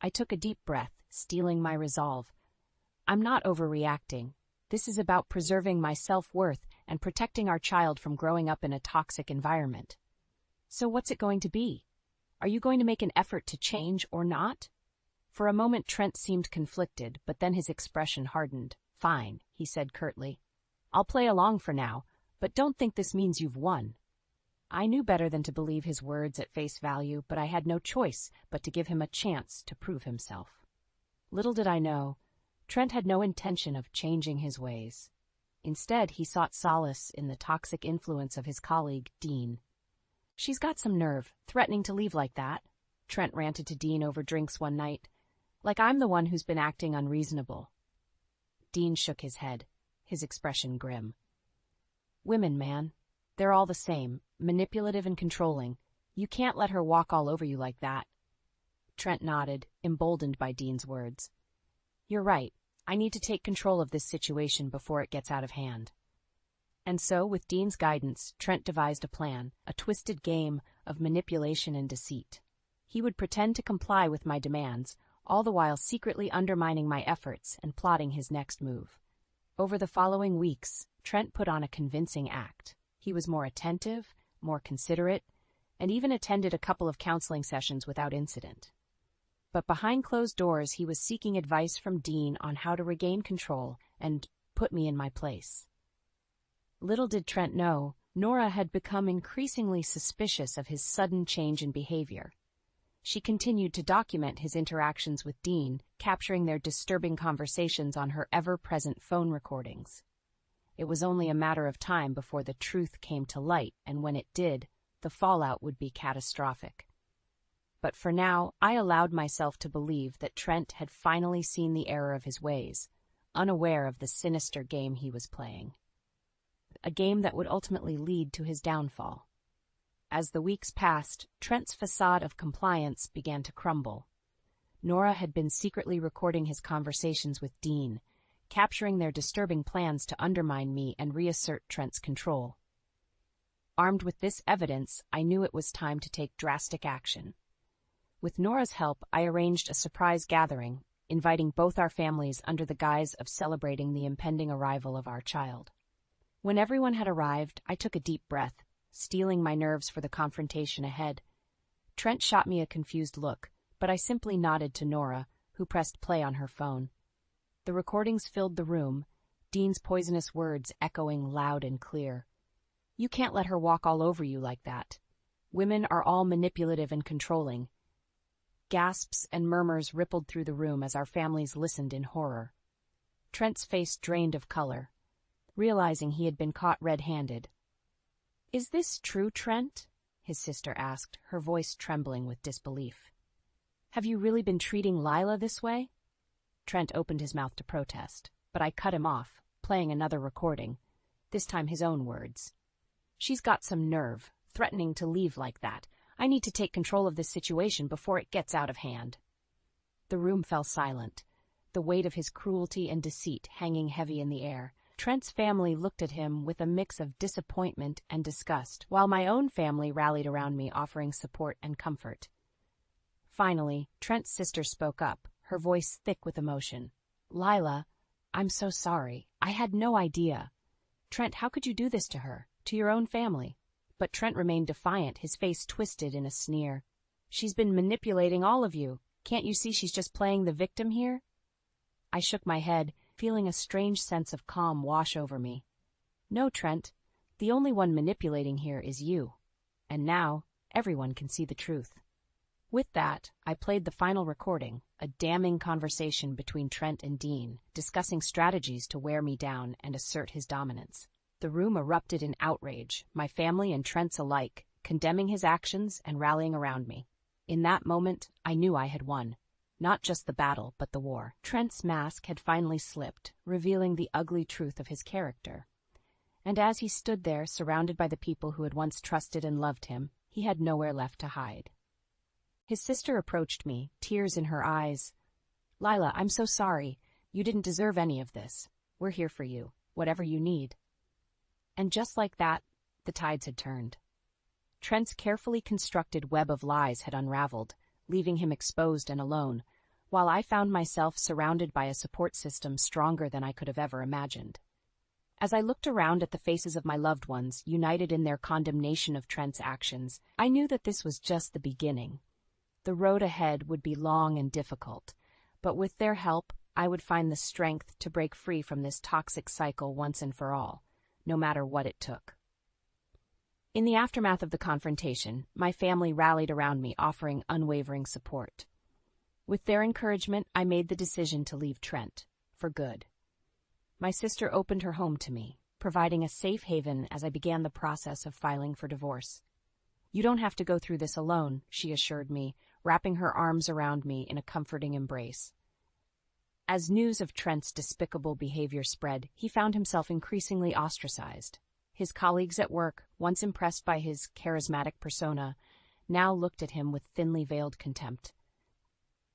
I took a deep breath, steeling my resolve. I'm not overreacting. This is about preserving my self-worth and protecting our child from growing up in a toxic environment. So what's it going to be? Are you going to make an effort to change or not? For a moment Trent seemed conflicted, but then his expression hardened. Fine, he said curtly. I'll play along for now, but don't think this means you've won. I knew better than to believe his words at face value, but I had no choice but to give him a chance to prove himself. Little did I know, Trent had no intention of changing his ways. Instead, he sought solace in the toxic influence of his colleague, Dean. She's got some nerve, threatening to leave like that, Trent ranted to Dean over drinks one night. Like I'm the one who's been acting unreasonable. Dean shook his head, his expression grim. Women, man. They're all the same, manipulative and controlling. You can't let her walk all over you like that. Trent nodded, emboldened by Dean's words. You're right. I need to take control of this situation before it gets out of hand. And so, with Dean's guidance, Trent devised a plan, a twisted game of manipulation and deceit. He would pretend to comply with my demands, all the while secretly undermining my efforts and plotting his next move. Over the following weeks, Trent put on a convincing act. He was more attentive, more considerate, and even attended a couple of counseling sessions without incident. But behind closed doors, he was seeking advice from Dean on how to regain control and put me in my place. Little did Trent know, Nora had become increasingly suspicious of his sudden change in behavior. She continued to document his interactions with Dean, capturing their disturbing conversations on her ever-present phone recordings. It was only a matter of time before the truth came to light, and when it did, the fallout would be catastrophic. But for now, I allowed myself to believe that Trent had finally seen the error of his ways, unaware of the sinister game he was playing. A game that would ultimately lead to his downfall. As the weeks passed, Trent's facade of compliance began to crumble. Nora had been secretly recording his conversations with Dean, capturing their disturbing plans to undermine me and reassert Trent's control. Armed with this evidence, I knew it was time to take drastic action. With Nora's help, I arranged a surprise gathering, inviting both our families under the guise of celebrating the impending arrival of our child. When everyone had arrived, I took a deep breath, steeling my nerves for the confrontation ahead. Trent shot me a confused look, but I simply nodded to Nora, who pressed play on her phone. The recordings filled the room, Dean's poisonous words echoing loud and clear. "You can't let her walk all over you like that. Women are all manipulative and controlling." Gasps and murmurs rippled through the room as our families listened in horror. Trent's face drained of color, realizing he had been caught red-handed. "Is this true, Trent?" his sister asked, her voice trembling with disbelief. "Have you really been treating Lila this way?" Trent opened his mouth to protest, but I cut him off, playing another recording, this time his own words. "She's got some nerve, threatening to leave like that. I need to take control of this situation before it gets out of hand." The room fell silent, the weight of his cruelty and deceit hanging heavy in the air. Trent's family looked at him with a mix of disappointment and disgust, while my own family rallied around me, offering support and comfort. Finally, Trent's sister spoke up, her voice thick with emotion. "Lila, I'm so sorry. I had no idea. Trent, how could you do this to her, to your own family?" But Trent remained defiant, his face twisted in a sneer. "She's been manipulating all of you. Can't you see she's just playing the victim here?" I shook my head, feeling a strange sense of calm wash over me. "No, Trent. The only one manipulating here is you. And now, everyone can see the truth." With that, I played the final recording, a damning conversation between Trent and Dean, discussing strategies to wear me down and assert his dominance. The room erupted in outrage, my family and Trent's alike, condemning his actions and rallying around me. In that moment, I knew I had won. Not just the battle, but the war. Trent's mask had finally slipped, revealing the ugly truth of his character. And as he stood there, surrounded by the people who had once trusted and loved him, he had nowhere left to hide. His sister approached me, tears in her eyes. "Lila, I'm so sorry. You didn't deserve any of this. We're here for you, whatever you need." And just like that, the tides had turned. Trent's carefully constructed web of lies had unraveled, leaving him exposed and alone, while I found myself surrounded by a support system stronger than I could have ever imagined. As I looked around at the faces of my loved ones, united in their condemnation of Trent's actions, I knew that this was just the beginning. The road ahead would be long and difficult, but with their help, I would find the strength to break free from this toxic cycle once and for all, no matter what it took. In the aftermath of the confrontation, my family rallied around me, offering unwavering support. With their encouragement, I made the decision to leave Trent, for good. My sister opened her home to me, providing a safe haven as I began the process of filing for divorce. "You don't have to go through this alone," she assured me, wrapping her arms around me in a comforting embrace. As news of Trent's despicable behavior spread, he found himself increasingly ostracized. His colleagues at work, once impressed by his charismatic persona, now looked at him with thinly veiled contempt.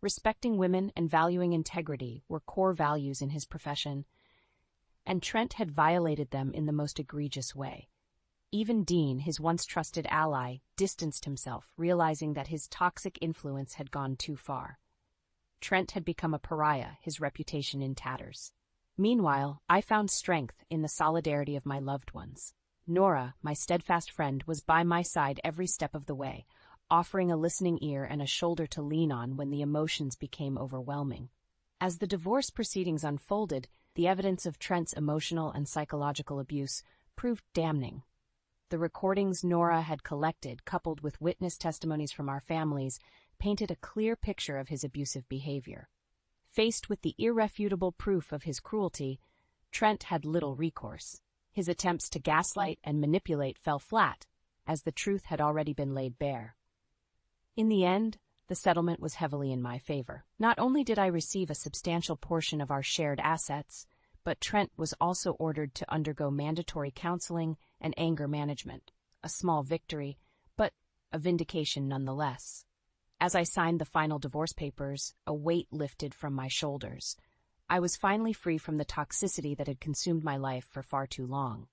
Respecting women and valuing integrity were core values in his profession, and Trent had violated them in the most egregious way. Even Dean, his once trusted ally, distanced himself, realizing that his toxic influence had gone too far. Trent had become a pariah, his reputation in tatters. Meanwhile, I found strength in the solidarity of my loved ones. Nora, my steadfast friend, was by my side every step of the way, offering a listening ear and a shoulder to lean on when the emotions became overwhelming. As the divorce proceedings unfolded, the evidence of Trent's emotional and psychological abuse proved damning. The recordings Nora had collected, coupled with witness testimonies from our families, painted a clear picture of his abusive behavior. Faced with the irrefutable proof of his cruelty, Trent had little recourse. His attempts to gaslight and manipulate fell flat, as the truth had already been laid bare. In the end, the settlement was heavily in my favor. Not only did I receive a substantial portion of our shared assets, but Trent was also ordered to undergo mandatory counseling and anger management. A small victory, but a vindication nonetheless. As I signed the final divorce papers, a weight lifted from my shoulders. I was finally free from the toxicity that had consumed my life for far too long.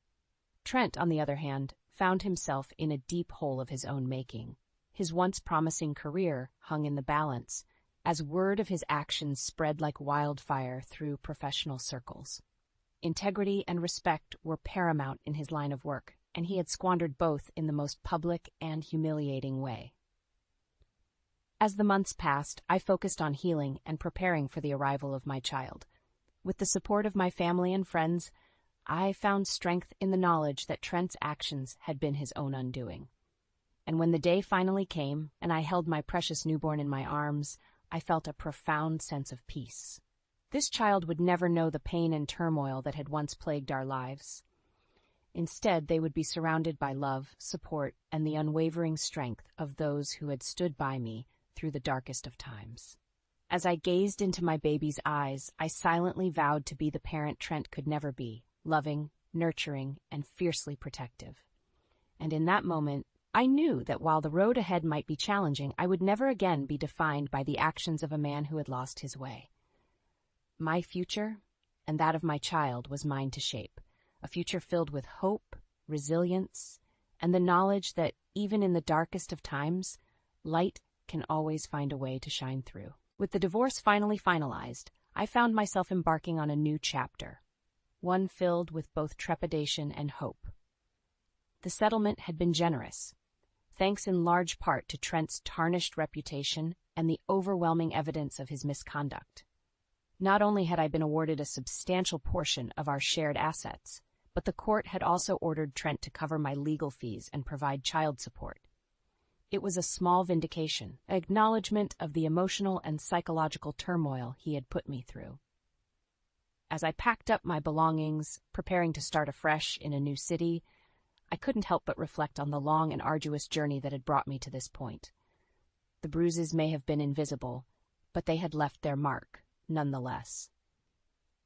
Trent, on the other hand, found himself in a deep hole of his own making. His once promising career hung in the balance, as word of his actions spread like wildfire through professional circles. Integrity and respect were paramount in his line of work, and he had squandered both in the most public and humiliating way. As the months passed, I focused on healing and preparing for the arrival of my child. With the support of my family and friends, I found strength in the knowledge that Trent's actions had been his own undoing. And when the day finally came, and I held my precious newborn in my arms, I felt a profound sense of peace. This child would never know the pain and turmoil that had once plagued our lives. Instead, they would be surrounded by love, support, and the unwavering strength of those who had stood by me through the darkest of times. As I gazed into my baby's eyes, I silently vowed to be the parent Trent could never be, loving, nurturing, and fiercely protective. And in that moment, I knew that while the road ahead might be challenging, I would never again be defined by the actions of a man who had lost his way. My future, and that of my child, was mine to shape, a future filled with hope, resilience, and the knowledge that even in the darkest of times, light can always find a way to shine through. With the divorce finally finalized, I found myself embarking on a new chapter, one filled with both trepidation and hope. The settlement had been generous, thanks in large part to Trent's tarnished reputation and the overwhelming evidence of his misconduct. Not only had I been awarded a substantial portion of our shared assets, but the court had also ordered Trent to cover my legal fees and provide child support. It was a small vindication, an acknowledgement of the emotional and psychological turmoil he had put me through. As I packed up my belongings, preparing to start afresh in a new city, I couldn't help but reflect on the long and arduous journey that had brought me to this point. The bruises may have been invisible, but they had left their mark, nonetheless.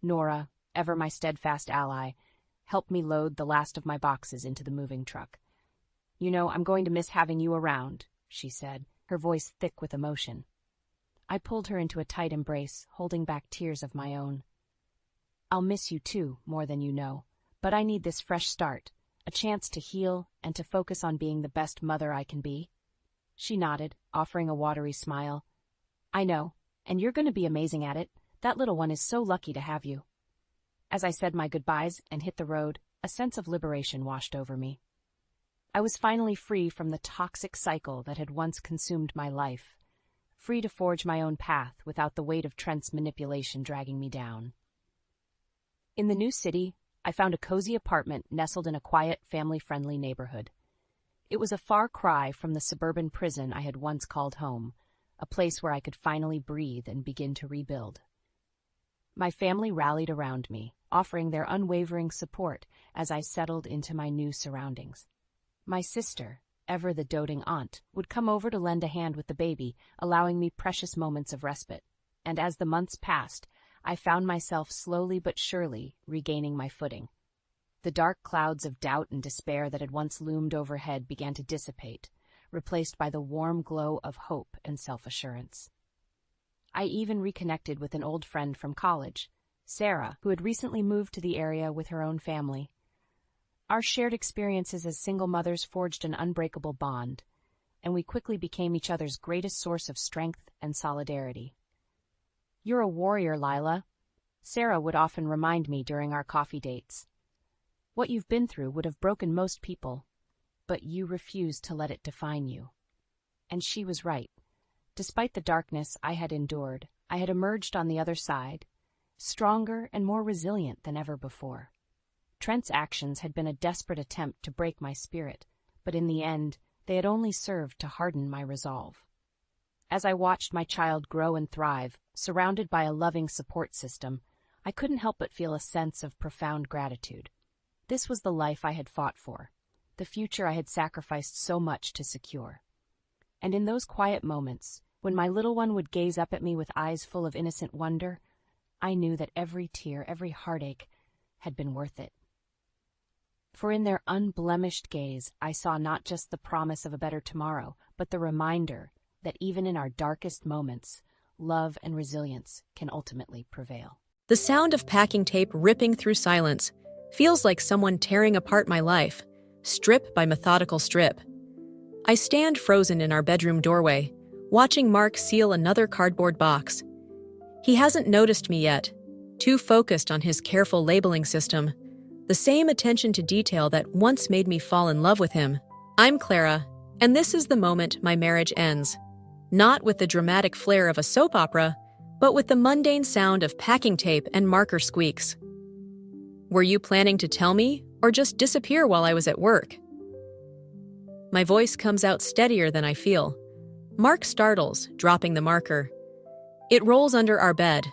Nora, ever my steadfast ally, helped me load the last of my boxes into the moving truck. "You know, I'm going to miss having you around," she said, her voice thick with emotion. I pulled her into a tight embrace, holding back tears of my own. "I'll miss you too, more than you know, but I need this fresh start, a chance to heal and to focus on being the best mother I can be." She nodded, offering a watery smile. "I know, and you're going to be amazing at it. That little one is so lucky to have you." As I said my goodbyes and hit the road, a sense of liberation washed over me. I was finally free from the toxic cycle that had once consumed my life, free to forge my own path without the weight of Trent's manipulation dragging me down. In the new city, I found a cozy apartment nestled in a quiet, family-friendly neighborhood. It was a far cry from the suburban prison I had once called home, a place where I could finally breathe and begin to rebuild. My family rallied around me, offering their unwavering support as I settled into my new surroundings. My sister, ever the doting aunt, would come over to lend a hand with the baby, allowing me precious moments of respite. And as the months passed, I found myself slowly but surely regaining my footing. The dark clouds of doubt and despair that had once loomed overhead began to dissipate, replaced by the warm glow of hope and self-assurance. I even reconnected with an old friend from college, Sarah, who had recently moved to the area with her own family. Our shared experiences as single mothers forged an unbreakable bond, and we quickly became each other's greatest source of strength and solidarity. "You're a warrior, Lila," Sarah would often remind me during our coffee dates. "What you've been through would have broken most people, but you refused to let it define you." And she was right. Despite the darkness I had endured, I had emerged on the other side, stronger and more resilient than ever before. Trent's actions had been a desperate attempt to break my spirit, but in the end, they had only served to harden my resolve. As I watched my child grow and thrive, surrounded by a loving support system, I couldn't help but feel a sense of profound gratitude. This was the life I had fought for, the future I had sacrificed so much to secure. And in those quiet moments, when my little one would gaze up at me with eyes full of innocent wonder, I knew that every tear, every heartache, had been worth it. For in their unblemished gaze, I saw not just the promise of a better tomorrow, but the reminder that even in our darkest moments, love and resilience can ultimately prevail. The sound of packing tape ripping through silence feels like someone tearing apart my life, strip by methodical strip. I stand frozen in our bedroom doorway, watching Mark seal another cardboard box. He hasn't noticed me yet, too focused on his careful labeling system, the same attention to detail that once made me fall in love with him. I'm Clara, and this is the moment my marriage ends. Not with the dramatic flair of a soap opera, but with the mundane sound of packing tape and marker squeaks. Were you planning to tell me, or just disappear while I was at work? My voice comes out steadier than I feel. Mark startles, dropping the marker. It rolls under our bed,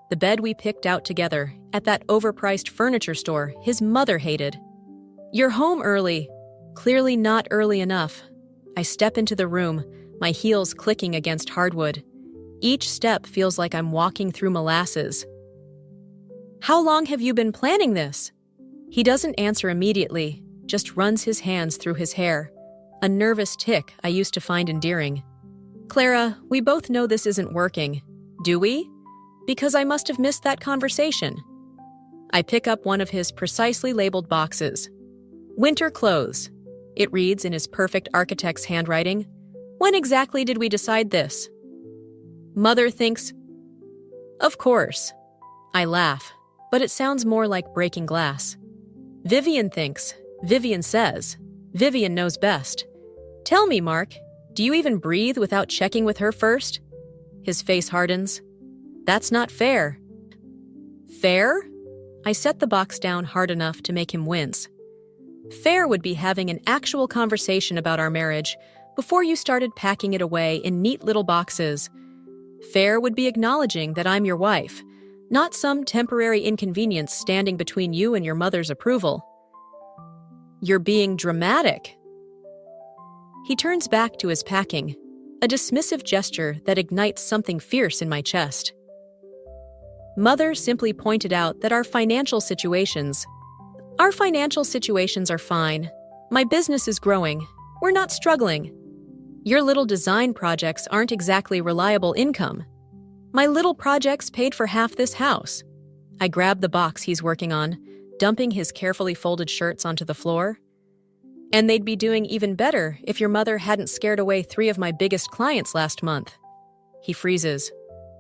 the bed we picked out together at that overpriced furniture store his mother hated. "You're home early." Clearly not early enough. I step into the room, my heels clicking against hardwood. Each step feels like I'm walking through molasses. "How long have you been planning this?" He doesn't answer immediately, just runs his hands through his hair, a nervous tick I used to find endearing. "Clara, we both know this isn't working. Do we? Because I must have missed that conversation." I pick up one of his precisely labeled boxes. "Winter clothes." It reads in his perfect architect's handwriting. "When exactly did we decide this?" Mother thinks, "Of course." I laugh, but it sounds more like breaking glass. Vivian thinks, Vivian says, Vivian knows best. "Tell me, Mark, do you even breathe without checking with her first?" His face hardens. "That's not fair." "Fair?" I set the box down hard enough to make him wince. "Fair would be having an actual conversation about our marriage before you started packing it away in neat little boxes. Fair would be acknowledging that I'm your wife, not some temporary inconvenience standing between you and your mother's approval." "You're being dramatic." He turns back to his packing, a dismissive gesture that ignites something fierce in my chest. "Mother simply pointed out that our financial situations are fine. My business is growing. We're not struggling. Your little design projects aren't exactly reliable income. My little projects paid for half this house." I grab the box he's working on, dumping his carefully folded shirts onto the floor. "And they'd be doing even better if your mother hadn't scared away 3 of my biggest clients last month." He freezes.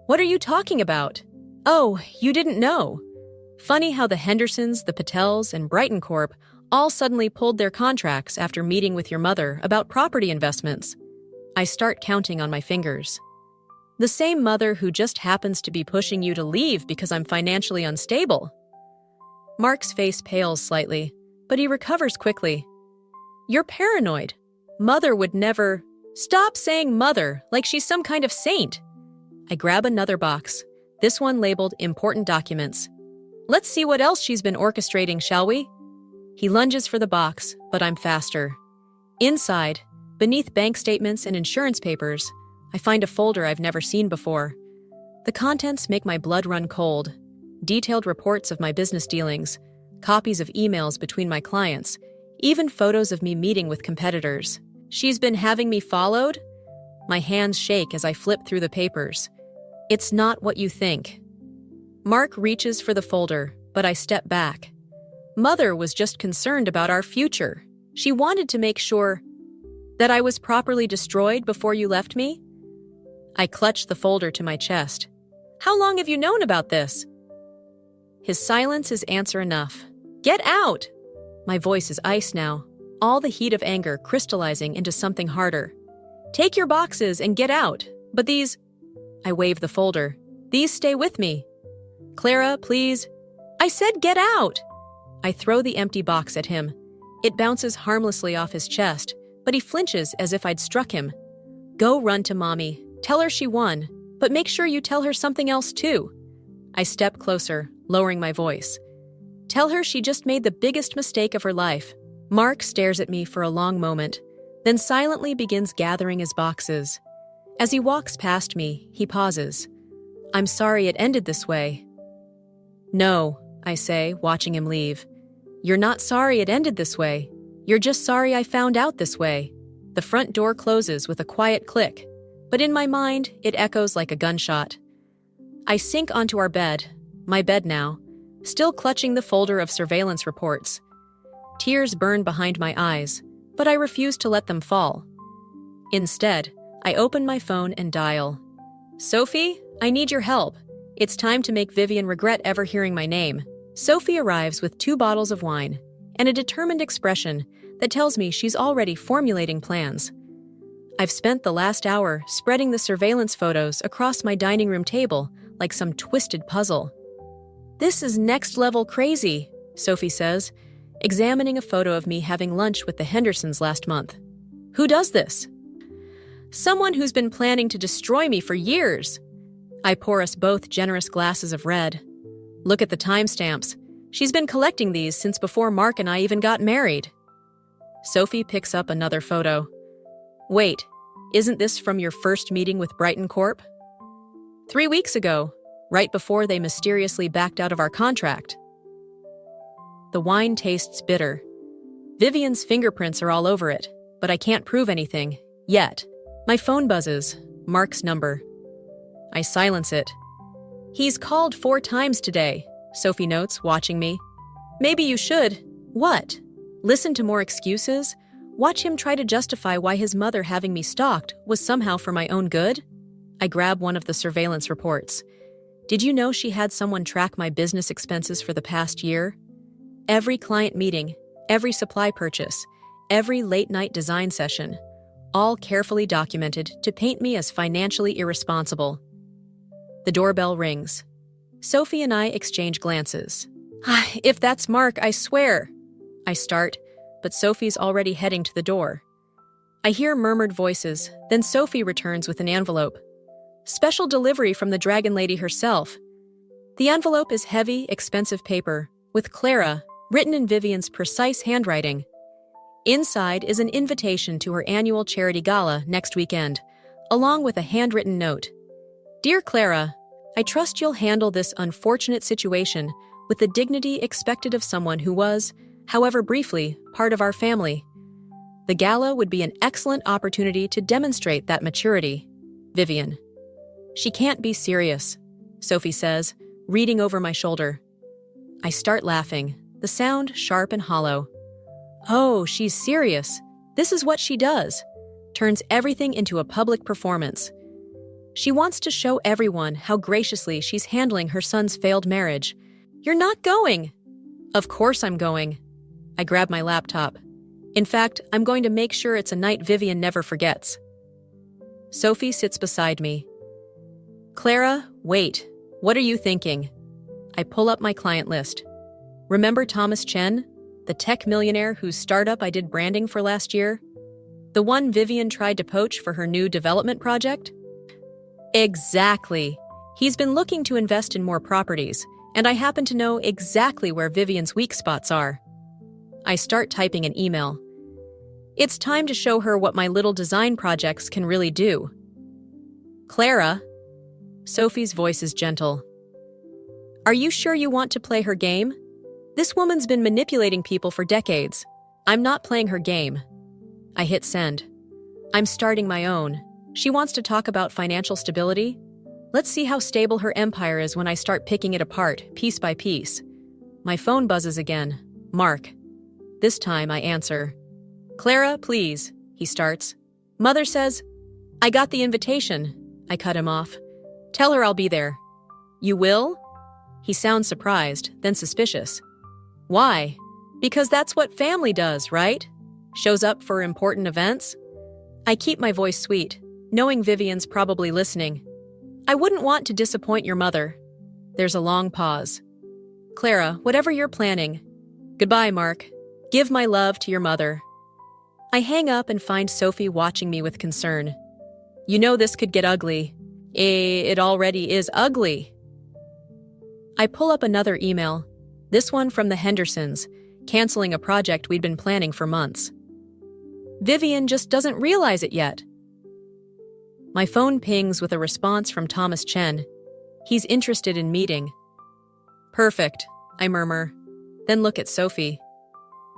"What are you talking about?" "Oh, you didn't know. Funny how the Hendersons, the Patels, and Brighton Corp all suddenly pulled their contracts after meeting with your mother about property investments." I start counting on my fingers. "The same mother who just happens to be pushing you to leave because I'm financially unstable." Mark's face pales slightly, but he recovers quickly. "You're paranoid. Mother would never—" "Stop saying mother like she's some kind of saint." I grab another box, this one labeled important documents. "Let's see what else she's been orchestrating, shall we?" He lunges for the box, but I'm faster. Inside, beneath bank statements and insurance papers, I find a folder I've never seen before. The contents make my blood run cold. Detailed reports of my business dealings, copies of emails between my clients, even photos of me meeting with competitors. "She's been having me followed?" My hands shake as I flip through the papers. "It's not what you think." Mark reaches for the folder, but I step back. Mother was just concerned about our future. She wanted to make sure that I was properly destroyed before you left me. I clutch the folder to my chest. How long have you known about this? His silence is answer enough. Get out! My voice is ice now, all the heat of anger crystallizing into something harder. Take your boxes and get out. But these... I wave the folder. These stay with me. Clara, please. I said get out! I throw the empty box at him. It bounces harmlessly off his chest, but he flinches as if I'd struck him. Go run to Mommy. Tell her she won, but make sure you tell her something else too. I step closer, lowering my voice. Tell her she just made the biggest mistake of her life. Mark stares at me for a long moment, then silently begins gathering his boxes. As he walks past me, he pauses. I'm sorry it ended this way. No, I say, watching him leave. You're not sorry it ended this way. You're just sorry I found out this way. The front door closes with a quiet click, but in my mind, it echoes like a gunshot. I sink onto our bed, my bed now, still clutching the folder of surveillance reports. Tears burn behind my eyes, but I refuse to let them fall. Instead, I open my phone and dial. Sophie, I need your help. It's time to make Vivian regret ever hearing my name. Sophie arrives with 2 bottles of wine and a determined expression that tells me she's already formulating plans. I've spent the last hour spreading the surveillance photos across my dining room table like some twisted puzzle. This is next-level crazy, Sophie says, examining a photo of me having lunch with the Hendersons last month. Who does this? Someone who's been planning to destroy me for years. I pour us both generous glasses of red. Look at the timestamps. She's been collecting these since before Mark and I even got married. Sophie picks up another photo. Wait, isn't this from your first meeting with Brighton Corp? 3 weeks ago, right before they mysteriously backed out of our contract. The wine tastes bitter. Vivian's fingerprints are all over it, but I can't prove anything, yet. My phone buzzes. Mark's number. I silence it. He's called 4 times today, Sophie notes, watching me. Maybe you should. What? Listen to more excuses? Watch him try to justify why his mother having me stalked was somehow for my own good? I grab one of the surveillance reports. Did you know she had someone track my business expenses for the past year? Every client meeting, every supply purchase, every late-night design session, all carefully documented to paint me as financially irresponsible. The doorbell rings. Sophie and I exchange glances. If that's Mark, I swear. I start, but Sophie's already heading to the door. I hear murmured voices, then Sophie returns with an envelope. Special delivery from the Dragon Lady herself. The envelope is heavy, expensive paper, with Clara, written in Vivian's precise handwriting. Inside is an invitation to her annual charity gala next weekend, along with a handwritten note. Dear Clara, I trust you'll handle this unfortunate situation with the dignity expected of someone who was, however briefly, part of our family. The gala would be an excellent opportunity to demonstrate that maturity. Vivian. She can't be serious, Sophie says, reading over my shoulder. I start laughing, the sound sharp and hollow. Oh, she's serious. This is what she does. Turns everything into a public performance. She wants to show everyone how graciously she's handling her son's failed marriage. You're not going. Of course I'm going. I grab my laptop. In fact, I'm going to make sure it's a night Vivian never forgets. Sophie sits beside me. Clara, wait. What are you thinking? I pull up my client list. Remember Thomas Chen, the tech millionaire whose startup I did branding for last year? The one Vivian tried to poach for her new development project? Exactly. He's been looking to invest in more properties, and I happen to know exactly where Vivian's weak spots are. I start typing an email. It's time to show her what my little design projects can really do. Clara. Sophie's voice is gentle. Are you sure you want to play her game? This woman's been manipulating people for decades. I'm not playing her game. I hit send. I'm starting my own. She wants to talk about financial stability? Let's see how stable her empire is when I start picking it apart, piece by piece. My phone buzzes again. Mark. This time I answer. Clara, please, he starts. Mother says, I got the invitation. I cut him off. Tell her I'll be there. You will? He sounds surprised, then suspicious. Why? Because that's what family does, right? Shows up for important events? I keep my voice sweet, knowing Vivian's probably listening. I wouldn't want to disappoint your mother. There's a long pause. Clara, whatever you're planning. Goodbye, Mark. Give my love to your mother. I hang up and find Sophie watching me with concern. You know this could get ugly. It already is ugly. I pull up another email, this one from the Hendersons, canceling a project we'd been planning for months. Vivian just doesn't realize it yet. My phone pings with a response from Thomas Chen. He's interested in meeting. Perfect, I murmur, then look at Sophie.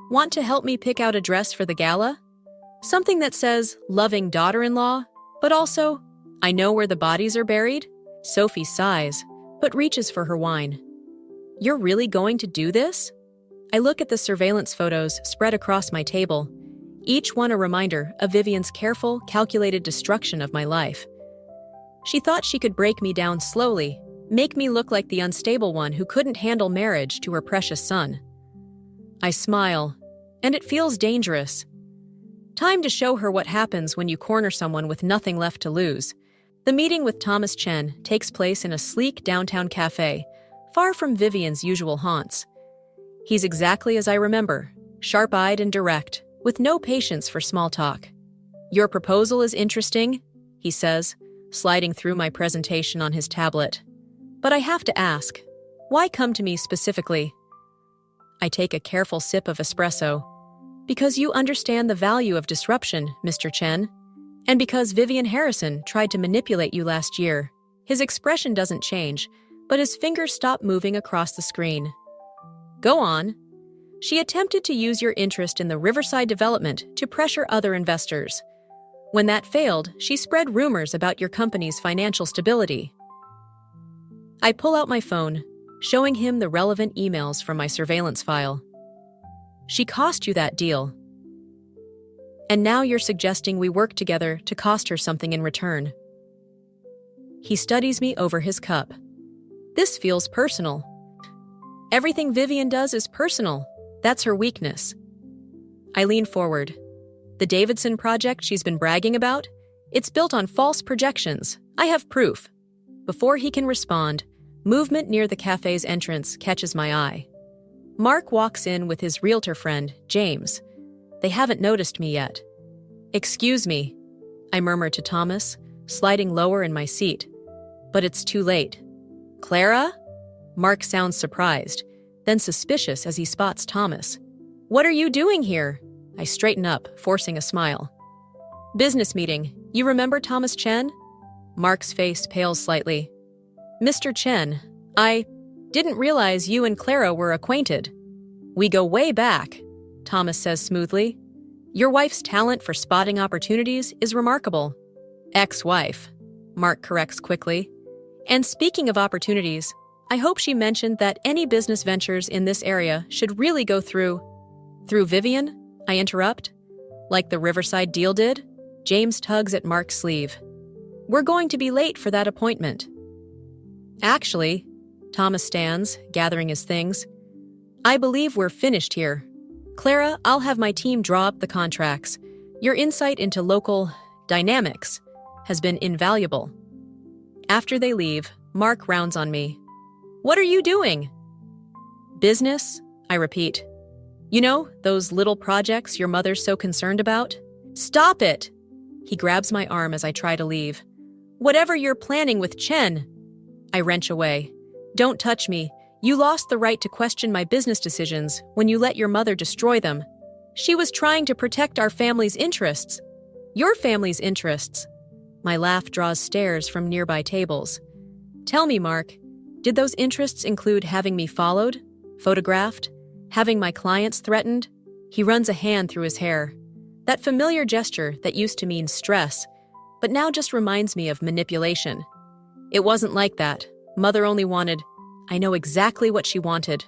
Want to help me pick out a dress for the gala? Something that says, loving daughter-in-law, but also, I know where the bodies are buried? Sophie sighs, but reaches for her wine. You're really going to do this? I look at the surveillance photos spread across my table, each one a reminder of Vivian's careful, calculated destruction of my life. She thought she could break me down slowly, make me look like the unstable one who couldn't handle marriage to her precious son. I smile, and it feels dangerous. Time to show her what happens when you corner someone with nothing left to lose. The meeting with Thomas Chen takes place in a sleek downtown cafe, far from Vivian's usual haunts. He's exactly as I remember, sharp-eyed and direct, with no patience for small talk. Your proposal is interesting, he says, sliding through my presentation on his tablet. But I have to ask, why come to me specifically? I take a careful sip of espresso. Because you understand the value of disruption, Mr. Chen. And because Vivian Harrison tried to manipulate you last year. His expression doesn't change, but his fingers stop moving across the screen. Go on. She attempted to use your interest in the Riverside development to pressure other investors. When that failed, she spread rumors about your company's financial stability. I pull out my phone, showing him the relevant emails from my surveillance file. She cost you that deal. And now you're suggesting we work together to cost her something in return. He studies me over his cup. This feels personal. Everything Vivian does is personal. That's her weakness. I lean forward. The Davidson project she's been bragging about? It's built on false projections. I have proof. Before he can respond, movement near the cafe's entrance catches my eye. Mark walks in with his realtor friend, James. They haven't noticed me yet. Excuse me, I murmur to Thomas, sliding lower in my seat. But it's too late. Clara? Mark sounds surprised, then suspicious as he spots Thomas. What are you doing here? I straighten up, forcing a smile. Business meeting. You remember Thomas Chen? Mark's face pales slightly. Mr. Chen, I didn't realize you and Clara were acquainted. We go way back, Thomas says smoothly. Your wife's talent for spotting opportunities is remarkable. Ex-wife, Mark corrects quickly. And speaking of opportunities, I hope she mentioned that any business ventures in this area should really go through Vivian? I interrupt. Like the Riverside deal did? James tugs at Mark's sleeve. We're going to be late for that appointment. Actually, Thomas stands, gathering his things. I believe we're finished here. Clara, I'll have my team draw up the contracts. Your insight into local dynamics has been invaluable. After they leave, Mark rounds on me. What are you doing? Business, I repeat. You know, those little projects your mother's so concerned about? Stop it! He grabs my arm as I try to leave. Whatever you're planning with Chen. I wrench away. Don't touch me. You lost the right to question my business decisions when you let your mother destroy them. She was trying to protect our family's interests. Your family's interests. My laugh draws stares from nearby tables. Tell me, Mark, did those interests include having me followed, photographed, having my clients threatened? He runs a hand through his hair. That familiar gesture that used to mean stress, but now just reminds me of manipulation. It wasn't like that. Mother only wanted. I know exactly what she wanted.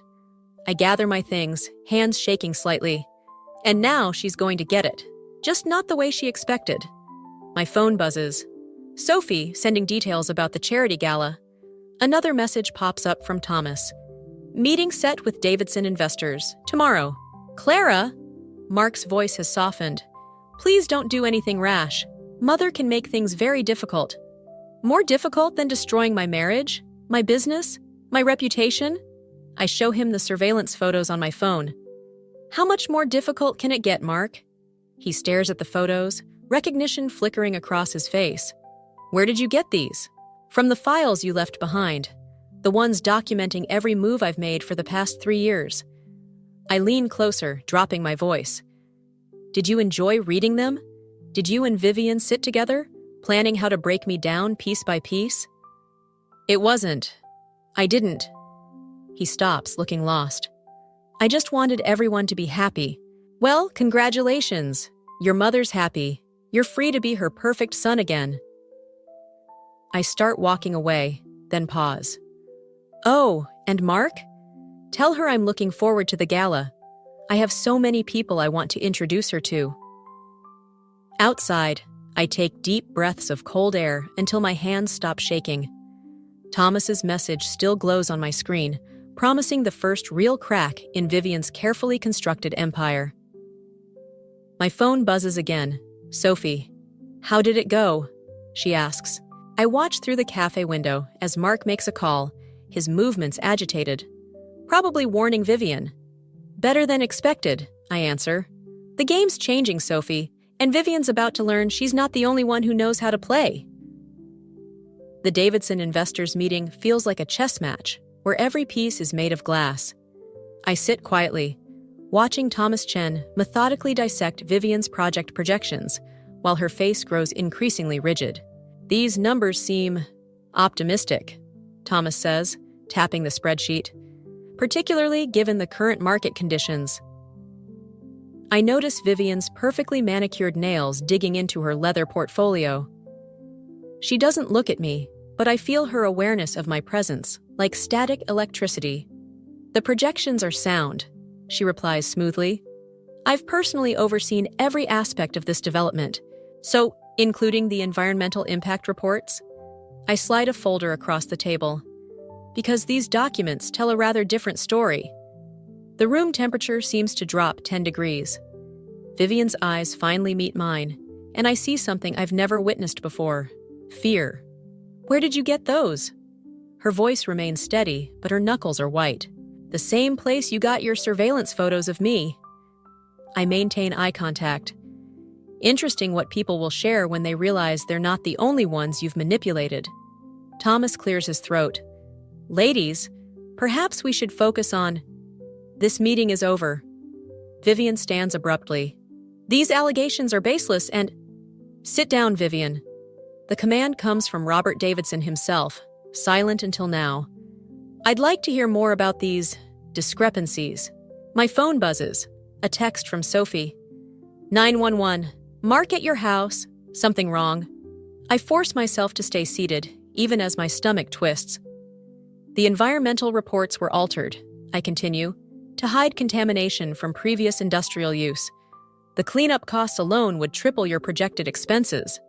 I gather my things, hands shaking slightly. And now she's going to get it. Just not the way she expected. My phone buzzes. Sophie, sending details about the charity gala. Another message pops up from Thomas. Meeting set with Davidson investors. Tomorrow. Clara? Mark's voice has softened. Please don't do anything rash. Mother can make things very difficult. More difficult than destroying my marriage? My business? My reputation? I show him the surveillance photos on my phone. How much more difficult can it get, Mark? He stares at the photos, recognition flickering across his face. Where did you get these? From the files you left behind. The ones documenting every move I've made for the past 3 years. I lean closer, dropping my voice. Did you enjoy reading them? Did you and Vivian sit together, planning how to break me down piece by piece? It wasn't. I didn't. He stops, looking lost. I just wanted everyone to be happy. Well, congratulations. Your mother's happy. You're free to be her perfect son again. I start walking away, then pause. Oh, and Mark? Tell her I'm looking forward to the gala. I have so many people I want to introduce her to. Outside, I take deep breaths of cold air until my hands stop shaking. Thomas's message still glows on my screen, promising the first real crack in Vivian's carefully constructed empire. My phone buzzes again. Sophie. How did it go? She asks. I watch through the cafe window as Mark makes a call, his movements agitated. Probably warning Vivian. Better than expected, I answer. The game's changing, Sophie, and Vivian's about to learn she's not the only one who knows how to play. The Davidson investors meeting feels like a chess match, where every piece is made of glass. I sit quietly, watching Thomas Chen methodically dissect Vivian's project projections, while her face grows increasingly rigid. These numbers seem optimistic, Thomas says, tapping the spreadsheet, particularly given the current market conditions. I notice Vivian's perfectly manicured nails digging into her leather portfolio. She doesn't look at me, but I feel her awareness of my presence, like static electricity. The projections are sound, she replies smoothly. I've personally overseen every aspect of this development, so including the environmental impact reports. I slide a folder across the table, because these documents tell a rather different story. The room temperature seems to drop 10 degrees. Vivian's eyes finally meet mine, and I see something I've never witnessed before. Fear. Where did you get those? Her voice remains steady, but her knuckles are white. The same place you got your surveillance photos of me. I maintain eye contact. Interesting what people will share when they realize they're not the only ones you've manipulated. Thomas clears his throat. Ladies, perhaps we should focus on... This meeting is over. Vivian stands abruptly. These allegations are baseless and... Sit down, Vivian. The command comes from Robert Davidson himself, silent until now. I'd like to hear more about these discrepancies. My phone buzzes. A text from Sophie. 911. Mark at your house. Something wrong. I force myself to stay seated, even as my stomach twists. The environmental reports were altered, I continue, to hide contamination from previous industrial use. The cleanup costs alone would triple your projected expenses.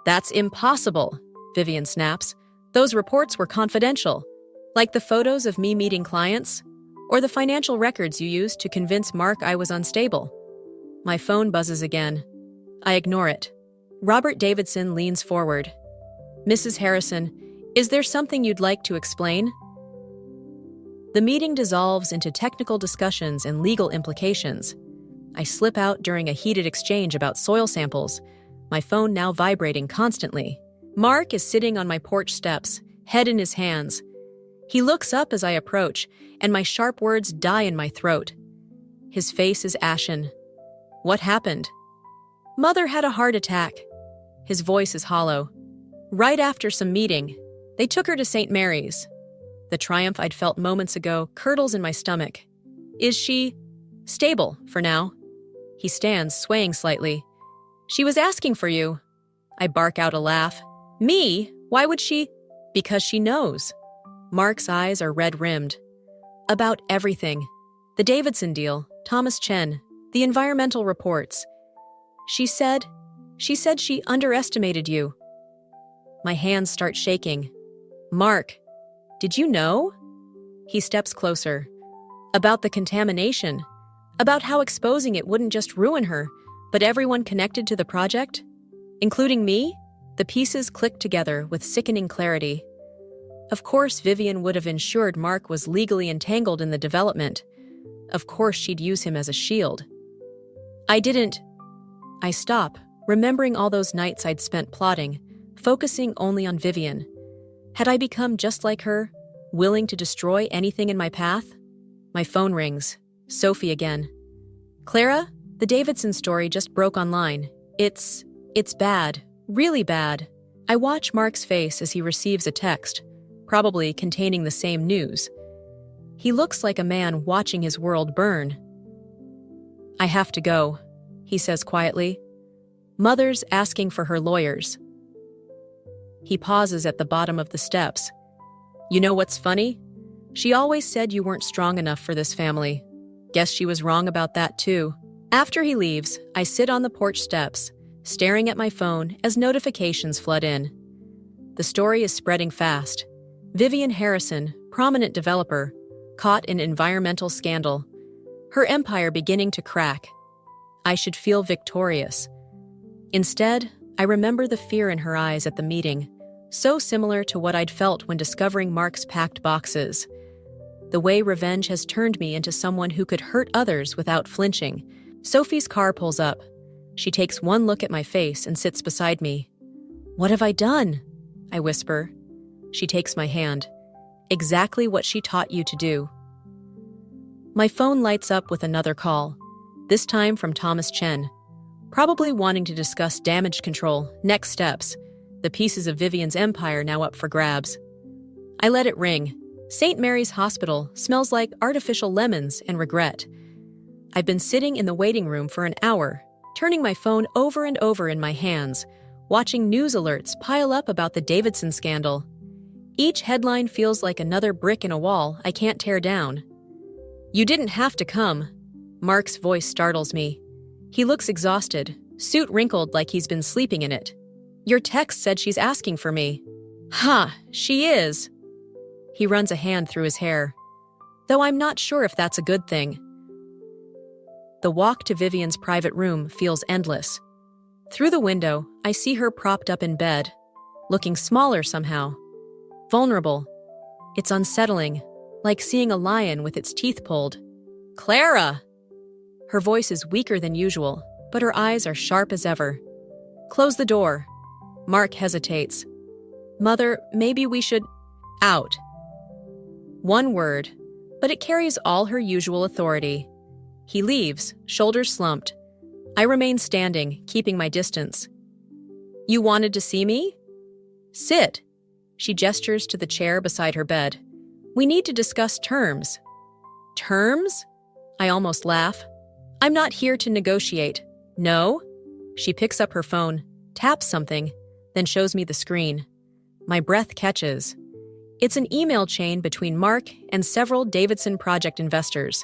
That's impossible, Vivian snaps. Those reports were confidential, like the photos of me meeting clients, or the financial records you used to convince Mark I was unstable. My phone buzzes again. I ignore it. Robert Davidson leans forward. Mrs. Harrison, is there something you'd like to explain? The meeting dissolves into technical discussions and legal implications. I slip out during a heated exchange about soil samples, my phone now vibrating constantly. Mark is sitting on my porch steps, head in his hands. He looks up as I approach, and my sharp words die in my throat. His face is ashen. What happened? Mother had a heart attack. His voice is hollow. Right after some meeting, they took her to St. Mary's. The triumph I'd felt moments ago curdles in my stomach. Is she stable for now? He stands, swaying slightly. She was asking for you. I bark out a laugh. Me? Why would she? Because she knows. Mark's eyes are red-rimmed. About everything. The Davidson deal, Thomas Chen, the environmental reports. She said she underestimated you. My hands start shaking. Mark, did you know? He steps closer. About the contamination. About how exposing it wouldn't just ruin her, but everyone connected to the project? Including me? The pieces click together with sickening clarity. Of course, Vivian would have ensured Mark was legally entangled in the development. Of course, she'd use him as a shield. I stop, remembering all those nights I'd spent plotting, focusing only on Vivian. Had I become just like her, willing to destroy anything in my path? My phone rings. Sophie again. Clara, the Davidson story just broke online. It's bad. Really bad. I watch Mark's face as he receives a text, probably containing the same news. He looks like a man watching his world burn. I have to go, he says quietly. Mother's asking for her lawyers. He pauses at the bottom of the steps. You know what's funny? She always said you weren't strong enough for this family. Guess she was wrong about that too. After he leaves, I sit on the porch steps, staring at my phone as notifications flood in. The story is spreading fast. Vivian Harrison, prominent developer, caught in environmental scandal. Her empire beginning to crack. I should feel victorious. Instead, I remember the fear in her eyes at the meeting, so similar to what I'd felt when discovering Mark's packed boxes. The way revenge has turned me into someone who could hurt others without flinching. Sophie's car pulls up. She takes one look at my face and sits beside me. What have I done? I whisper. She takes my hand. Exactly what she taught you to do. My phone lights up with another call, this time from Thomas Chen, probably wanting to discuss damage control, next steps, the pieces of Vivian's empire now up for grabs. I let it ring. St. Mary's Hospital smells like artificial lemons and regret. I've been sitting in the waiting room for an hour, turning my phone over and over in my hands, watching news alerts pile up about the Davidson scandal. Each headline feels like another brick in a wall I can't tear down. You didn't have to come. Mark's voice startles me. He looks exhausted, suit wrinkled like he's been sleeping in it. Your text said she's asking for me. She is. He runs a hand through his hair. Though I'm not sure if that's a good thing. The walk to Vivian's private room feels endless. Through the window, I see her propped up in bed, looking smaller somehow. Vulnerable. It's unsettling, like seeing a lion with its teeth pulled. Clara! Her voice is weaker than usual, but her eyes are sharp as ever. Close the door. Mark hesitates. Mother, maybe we should... Out. One word, but it carries all her usual authority. He leaves, shoulders slumped. I remain standing, keeping my distance. You wanted to see me? Sit. She gestures to the chair beside her bed. We need to discuss terms. Terms? I almost laugh. I'm not here to negotiate. No? She picks up her phone, taps something, then shows me the screen. My breath catches. It's an email chain between Mark and several Davidson project investors,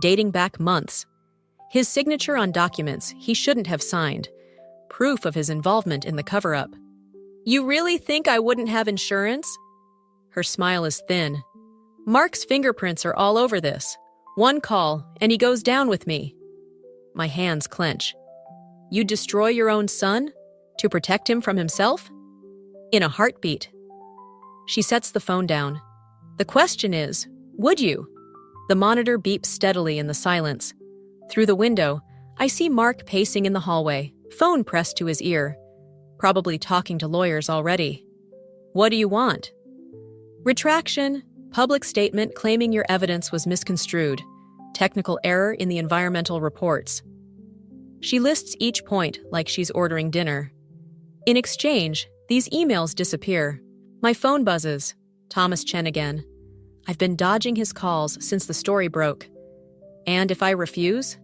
dating back months. His signature on documents he shouldn't have signed. Proof of his involvement in the cover-up. You really think I wouldn't have insurance? Her smile is thin. Mark's fingerprints are all over this. One call, and he goes down with me. My hands clench. You'd destroy your own son? To protect him from himself? In a heartbeat. She sets the phone down. The question is, would you? The monitor beeps steadily in the silence. Through the window, I see Mark pacing in the hallway, phone pressed to his ear. Probably talking to lawyers already. What do you want? Retraction, public statement claiming your evidence was misconstrued, technical error in the environmental reports. She lists each point like she's ordering dinner. In exchange, these emails disappear. My phone buzzes. Thomas Chen again. I've been dodging his calls since the story broke. And if I refuse?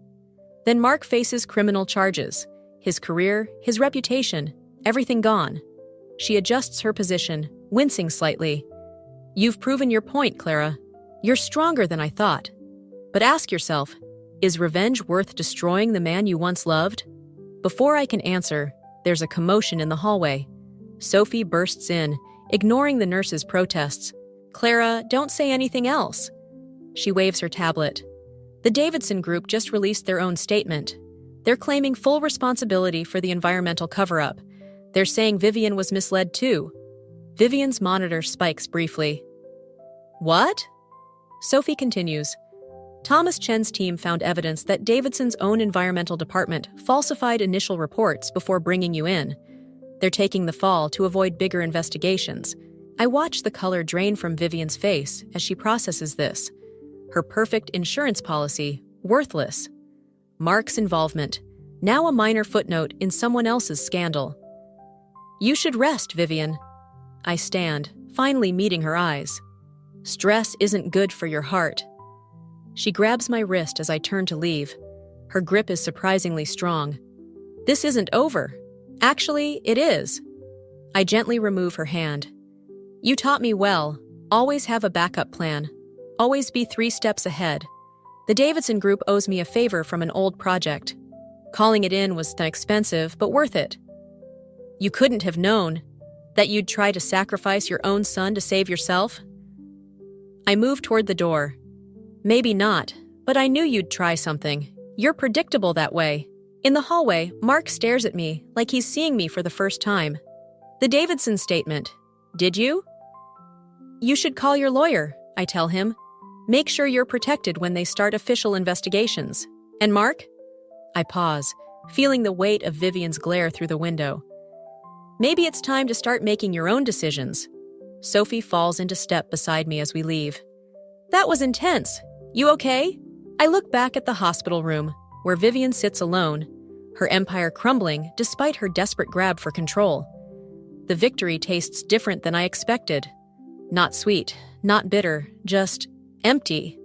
Then Mark faces criminal charges. His career, his reputation, everything gone. She adjusts her position, wincing slightly. You've proven your point, Clara. You're stronger than I thought. But ask yourself, is revenge worth destroying the man you once loved? Before I can answer, there's a commotion in the hallway. Sophie bursts in, ignoring the nurse's protests. Clara, don't say anything else. She waves her tablet. The Davidson Group just released their own statement. They're claiming full responsibility for the environmental cover-up. They're saying Vivian was misled too. Vivian's monitor spikes briefly. What? Sophie continues. Thomas Chen's team found evidence that Davidson's own environmental department falsified initial reports before bringing you in. They're taking the fall to avoid bigger investigations. I watch the color drain from Vivian's face as she processes this. Her perfect insurance policy, worthless. Mark's involvement, now a minor footnote in someone else's scandal. You should rest, Vivian. I stand, finally meeting her eyes. Stress isn't good for your heart. She grabs my wrist as I turn to leave. Her grip is surprisingly strong. This isn't over. Actually, it is. I gently remove her hand. You taught me well. Always have a backup plan. Always be 3 steps ahead. The Davidson Group owes me a favor from an old project. Calling it in was expensive, but worth it. You couldn't have known that you'd try to sacrifice your own son to save yourself? I move toward the door. Maybe not, but I knew you'd try something. You're predictable that way. In the hallway, Mark stares at me like he's seeing me for the first time. The Davidson statement. Did you? You should call your lawyer, I tell him. Make sure you're protected when they start official investigations. And Mark? I pause, feeling the weight of Vivian's glare through the window. Maybe it's time to start making your own decisions. Sophie falls into step beside me as we leave. That was intense. You okay? I look back at the hospital room, where Vivian sits alone, her empire crumbling despite her desperate grab for control. The victory tastes different than I expected. Not sweet, not bitter, just empty.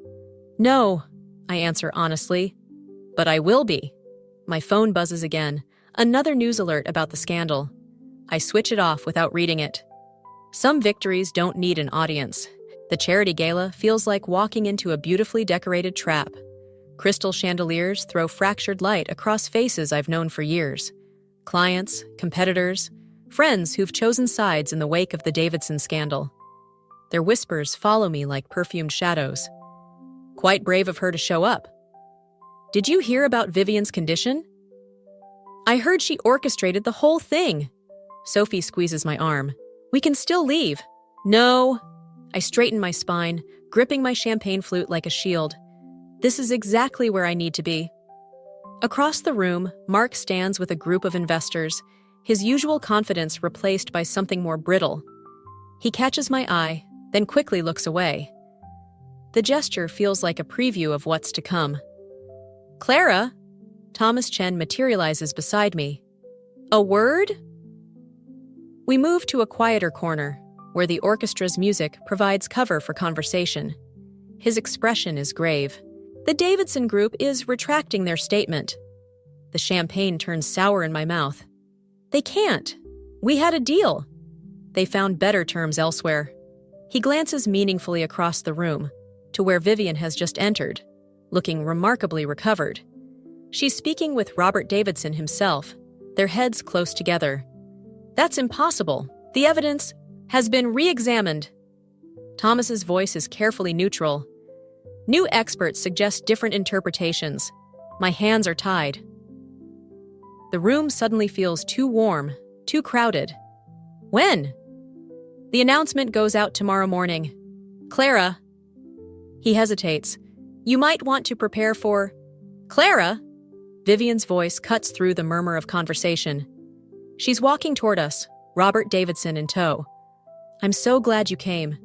No, I answer honestly. But I will be. My phone buzzes again, another news alert about the scandal. I switch it off without reading it. Some victories don't need an audience. The charity gala feels like walking into a beautifully decorated trap. Crystal chandeliers throw fractured light across faces I've known for years. Clients, competitors, friends who've chosen sides in the wake of the Davidson scandal. Their whispers follow me like perfumed shadows. Quite brave of her to show up. Did you hear about Vivian's condition? I heard she orchestrated the whole thing. Sophie squeezes my arm. We can still leave. No. I straighten my spine, gripping my champagne flute like a shield. This is exactly where I need to be. Across the room, Mark stands with a group of investors, his usual confidence replaced by something more brittle. He catches my eye, then quickly looks away. The gesture feels like a preview of what's to come. Clara! Thomas Chen materializes beside me. A word? We move to a quieter corner, where the orchestra's music provides cover for conversation. His expression is grave. The Davidson Group is retracting their statement. The champagne turns sour in my mouth. They can't. We had a deal. They found better terms elsewhere. He glances meaningfully across the room, to where Vivian has just entered, looking remarkably recovered. She's speaking with Robert Davidson himself, their heads close together. That's impossible. The evidence has been re-examined. Thomas's voice is carefully neutral. New experts suggest different interpretations. My hands are tied. The room suddenly feels too warm, too crowded. When? The announcement goes out tomorrow morning. Clara. He hesitates. You might want to prepare for... Clara! Vivian's voice cuts through the murmur of conversation. She's walking toward us, Robert Davidson in tow. I'm so glad you came.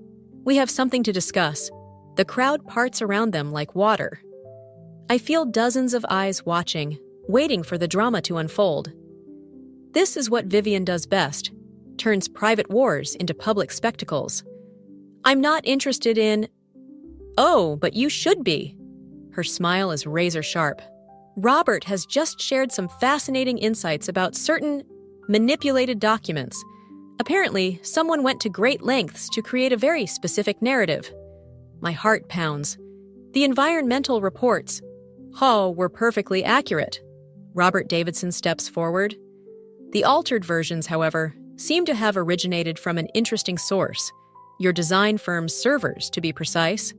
We have something to discuss. The crowd parts around them like water. I feel dozens of eyes watching, waiting for the drama to unfold. This is what Vivian does best, turns private wars into public spectacles. I'm not interested in... Oh, but you should be. Her smile is razor sharp. Robert has just shared some fascinating insights about certain manipulated documents, Apparently, someone went to great lengths to create a very specific narrative. My heart pounds. The environmental reports, were perfectly accurate. Robert Davidson steps forward. The altered versions, however, seem to have originated from an interesting source. Your design firm's servers, to be precise.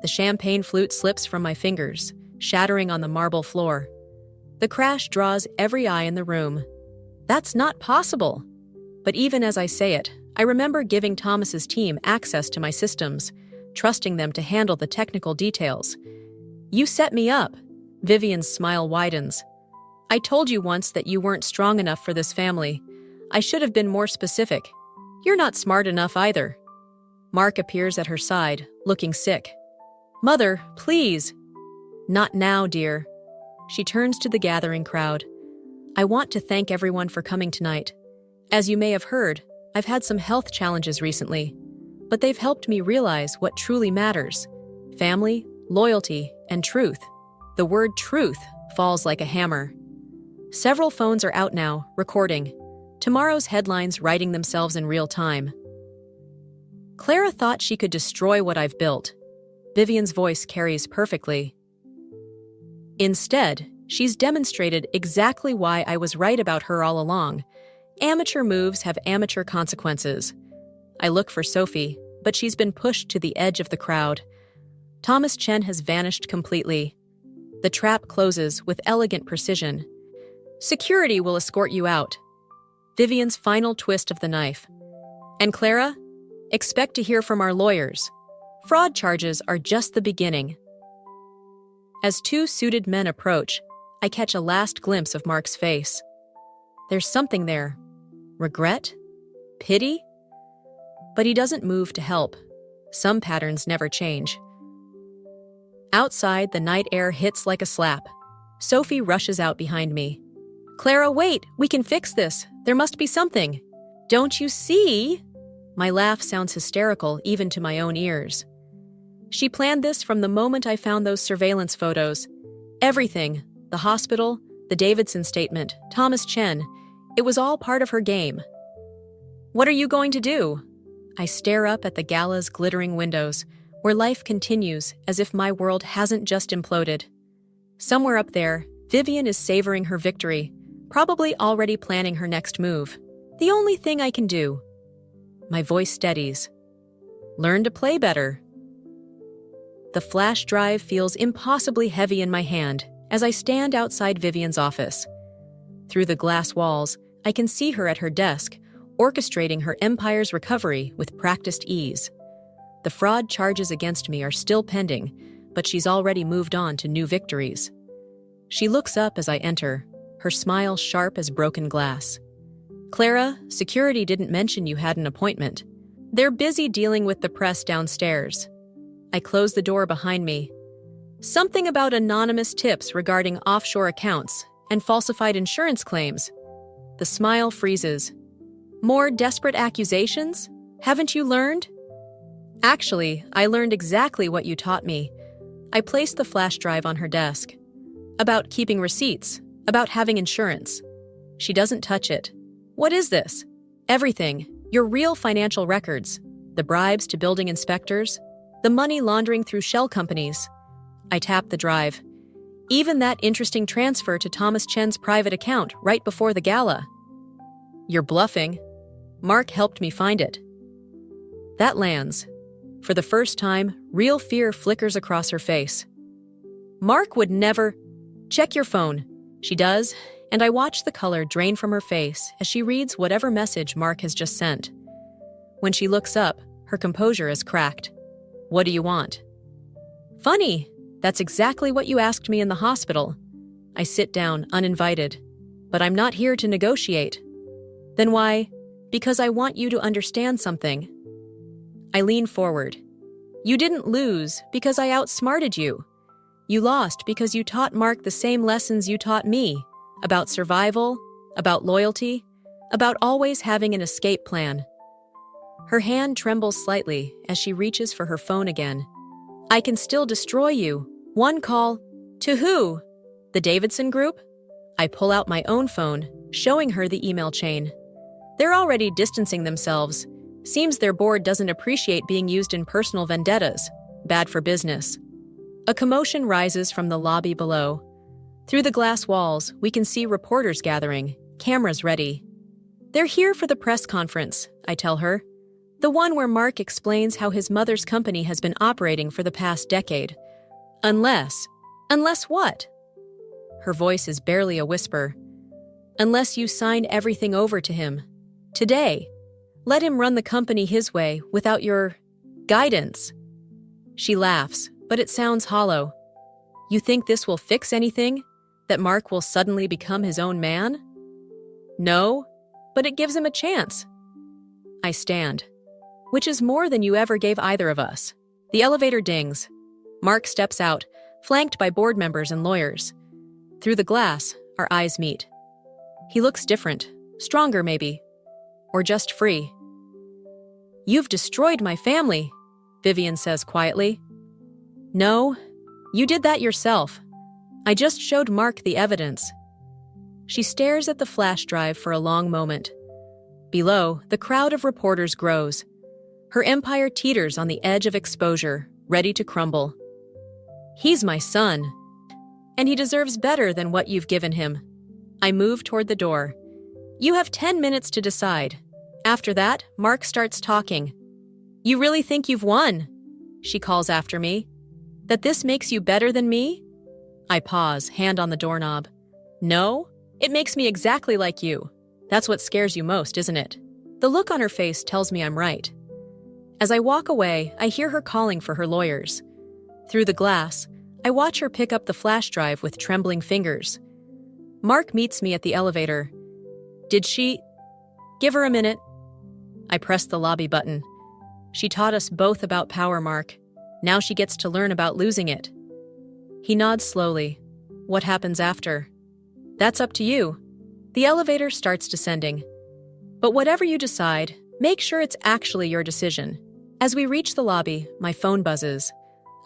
The champagne flute slips from my fingers, shattering on the marble floor. The crash draws every eye in the room. That's not possible. But even as I say it, I remember giving Thomas's team access to my systems, trusting them to handle the technical details. You set me up. Vivian's smile widens. I told you once that you weren't strong enough for this family. I should have been more specific. You're not smart enough either. Mark appears at her side, looking sick. Mother, please. Not now, dear. She turns to the gathering crowd. I want to thank everyone for coming tonight. As you may have heard, I've had some health challenges recently, but they've helped me realize what truly matters: family, loyalty, and truth. The word truth falls like a hammer. Several phones are out now, recording. Tomorrow's headlines writing themselves in real time. Clara thought she could destroy what I've built. Vivian's voice carries perfectly. Instead, she's demonstrated exactly why I was right about her all along. Amateur moves have amateur consequences. I look for Sophie, but she's been pushed to the edge of the crowd. Thomas Chen has vanished completely. The trap closes with elegant precision. Security will escort you out. Vivian's final twist of the knife. And Clara, expect to hear from our lawyers. Fraud charges are just the beginning. As two suited men approach, I catch a last glimpse of Mark's face. There's something there. Regret? Pity? But he doesn't move to help. Some patterns never change. Outside, the night air hits like a slap. Sophie rushes out behind me. Clara, wait! We can fix this! There must be something! Don't you see? My laugh sounds hysterical even to my own ears. She planned this from the moment I found those surveillance photos. Everything. The hospital, the Davidson statement, Thomas Chen. It was all part of her game. What are you going to do? I stare up at the gala's glittering windows, where life continues as if my world hasn't just imploded. Somewhere up there, Vivian is savoring her victory, probably already planning her next move. The only thing I can do. My voice steadies. Learn to play better. The flash drive feels impossibly heavy in my hand as I stand outside Vivian's office. Through the glass walls, I can see her at her desk, orchestrating her empire's recovery with practiced ease. The fraud charges against me are still pending, but she's already moved on to new victories. She looks up as I enter, her smile sharp as broken glass. Clara, security didn't mention you had an appointment. They're busy dealing with the press downstairs. I close the door behind me. Something about anonymous tips regarding offshore accounts and falsified insurance claims. The smile freezes. More desperate accusations? Haven't you learned? Actually, I learned exactly what you taught me. I placed the flash drive on her desk. About keeping receipts, about having insurance. She doesn't touch it. What is this? Everything. Your real financial records. The bribes to building inspectors. The money laundering through shell companies. I tap the drive. Even that interesting transfer to Thomas Chen's private account right before the gala. You're bluffing. Mark helped me find it. That lands. For the first time, real fear flickers across her face. Mark would never... Check your phone. She does, and I watch the color drain from her face as she reads whatever message Mark has just sent. When she looks up, her composure is cracked. What do you want? Funny. That's exactly what you asked me in the hospital. I sit down, uninvited. But I'm not here to negotiate. Then why? Because I want you to understand something. I lean forward. You didn't lose because I outsmarted you. You lost because you taught Mark the same lessons you taught me, about survival, about loyalty, about always having an escape plan. Her hand trembles slightly as she reaches for her phone again. I can still destroy you. One call. To who? The Davidson Group? I pull out my own phone, showing her the email chain. They're already distancing themselves. Seems their board doesn't appreciate being used in personal vendettas. Bad for business. A commotion rises from the lobby below. Through the glass walls, we can see reporters gathering, cameras ready. They're here for the press conference, I tell her. The one where Mark explains how his mother's company has been operating for the past decade. Unless what? Her voice is barely a whisper. Unless you sign everything over to him. Today. Let him run the company his way without your guidance. She laughs, but it sounds hollow. You think this will fix anything? That Mark will suddenly become his own man? No, but it gives him a chance. I stand. Which is more than you ever gave either of us. The elevator dings. Mark steps out, flanked by board members and lawyers. Through the glass, our eyes meet. He looks different, stronger maybe, or just free. You've destroyed my family, Vivian says quietly. No, you did that yourself. I just showed Mark the evidence. She stares at the flash drive for a long moment. Below, the crowd of reporters grows. Her empire teeters on the edge of exposure, ready to crumble. He's my son, and he deserves better than what you've given him. I move toward the door. You have 10 minutes to decide. After that, Mark starts talking. You really think you've won? She calls after me. That this makes you better than me? I pause, hand on the doorknob. No, it makes me exactly like you. That's what scares you most, isn't it? The look on her face tells me I'm right. As I walk away, I hear her calling for her lawyers. Through the glass, I watch her pick up the flash drive with trembling fingers. Mark meets me at the elevator. Did she... Give her a minute. I press the lobby button. She taught us both about power, Mark. Now she gets to learn about losing it. He nods slowly. What happens after? That's up to you. The elevator starts descending. But whatever you decide, make sure it's actually your decision. As we reach the lobby, my phone buzzes.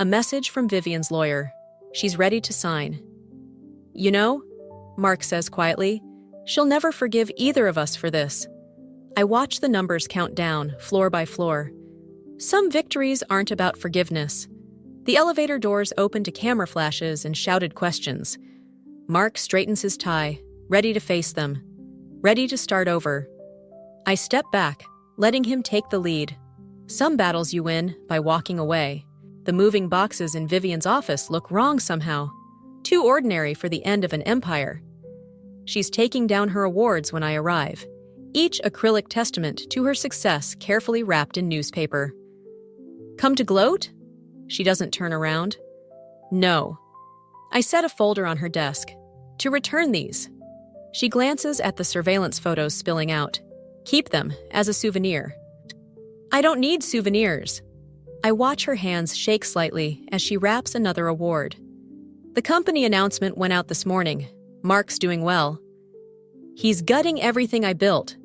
A message from Vivian's lawyer. She's ready to sign. You know, Mark says quietly, she'll never forgive either of us for this. I watch the numbers count down, floor by floor. Some victories aren't about forgiveness. The elevator doors open to camera flashes and shouted questions. Mark straightens his tie, ready to face them, ready to start over. I step back, letting him take the lead. Some battles you win by walking away. The moving boxes in Vivian's office look wrong somehow. Too ordinary for the end of an empire. She's taking down her awards when I arrive, each acrylic testament to her success carefully wrapped in newspaper. Come to gloat? She doesn't turn around. No. I set a folder on her desk. To return these. She glances at the surveillance photos spilling out. Keep them as a souvenir. I don't need souvenirs. I watch her hands shake slightly as she wraps another award. The company announcement went out this morning. Mark's doing well. He's gutting everything I built.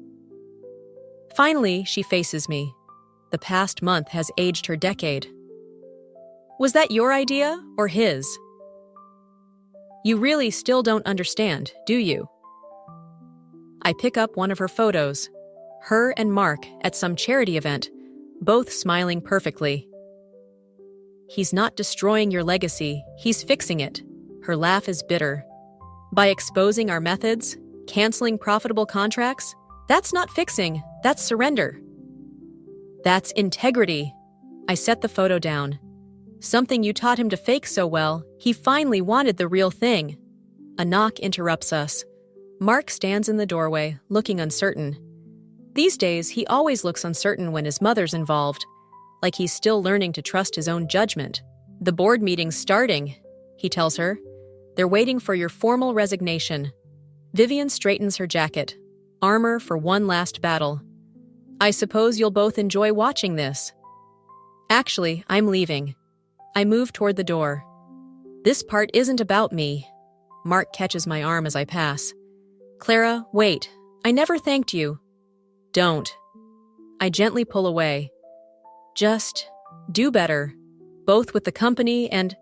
Finally, she faces me. The past month has aged her decade. Was that your idea or his? You really still don't understand, do you? I pick up one of her photos. Her and Mark at some charity event, both smiling perfectly. He's not destroying your legacy, he's fixing it. Her laugh is bitter. By exposing our methods, canceling profitable contracts, that's not fixing, that's surrender. That's integrity. I set the photo down. Something you taught him to fake so well, he finally wanted the real thing. A knock interrupts us. Mark stands in the doorway, looking uncertain. These days, he always looks uncertain when his mother's involved, like he's still learning to trust his own judgment. The board meeting's starting, he tells her. They're waiting for your formal resignation. Vivian straightens her jacket. Armor for one last battle. I suppose you'll both enjoy watching this. Actually, I'm leaving. I move toward the door. This part isn't about me. Mark catches my arm as I pass. Clara, wait. I never thanked you. Don't. I gently pull away. Just do better, both with the company and...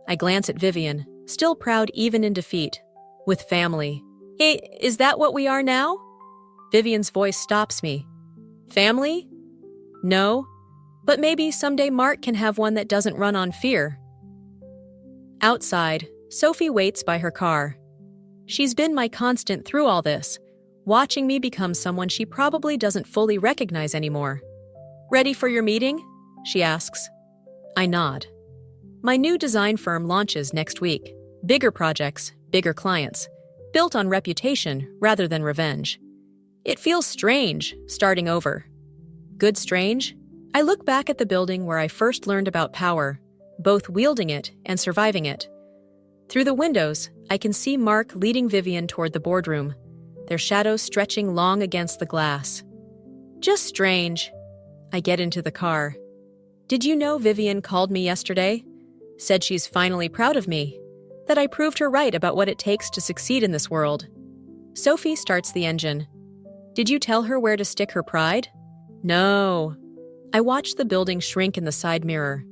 I glance at Vivian, still proud even in defeat. With family. Hey, is that what we are now? Vivian's voice stops me. Family? No, but maybe someday Mark can have one that doesn't run on fear. Outside, Sophie waits by her car. She's been my constant through all this, watching me become someone she probably doesn't fully recognize anymore. Ready for your meeting? She asks. I nod. My new design firm launches next week. Bigger projects, bigger clients, built on reputation rather than revenge. It feels strange, starting over. Good strange? I look back at the building where I first learned about power, both wielding it and surviving it. Through the windows, I can see Mark leading Vivian toward the boardroom, their shadows stretching long against the glass. Just strange. I get into the car. Did you know Vivian called me yesterday? Said she's finally proud of me, that I proved her right about what it takes to succeed in this world. Sophie starts the engine. Did you tell her where to stick her pride? No. I watch the building shrink in the side mirror.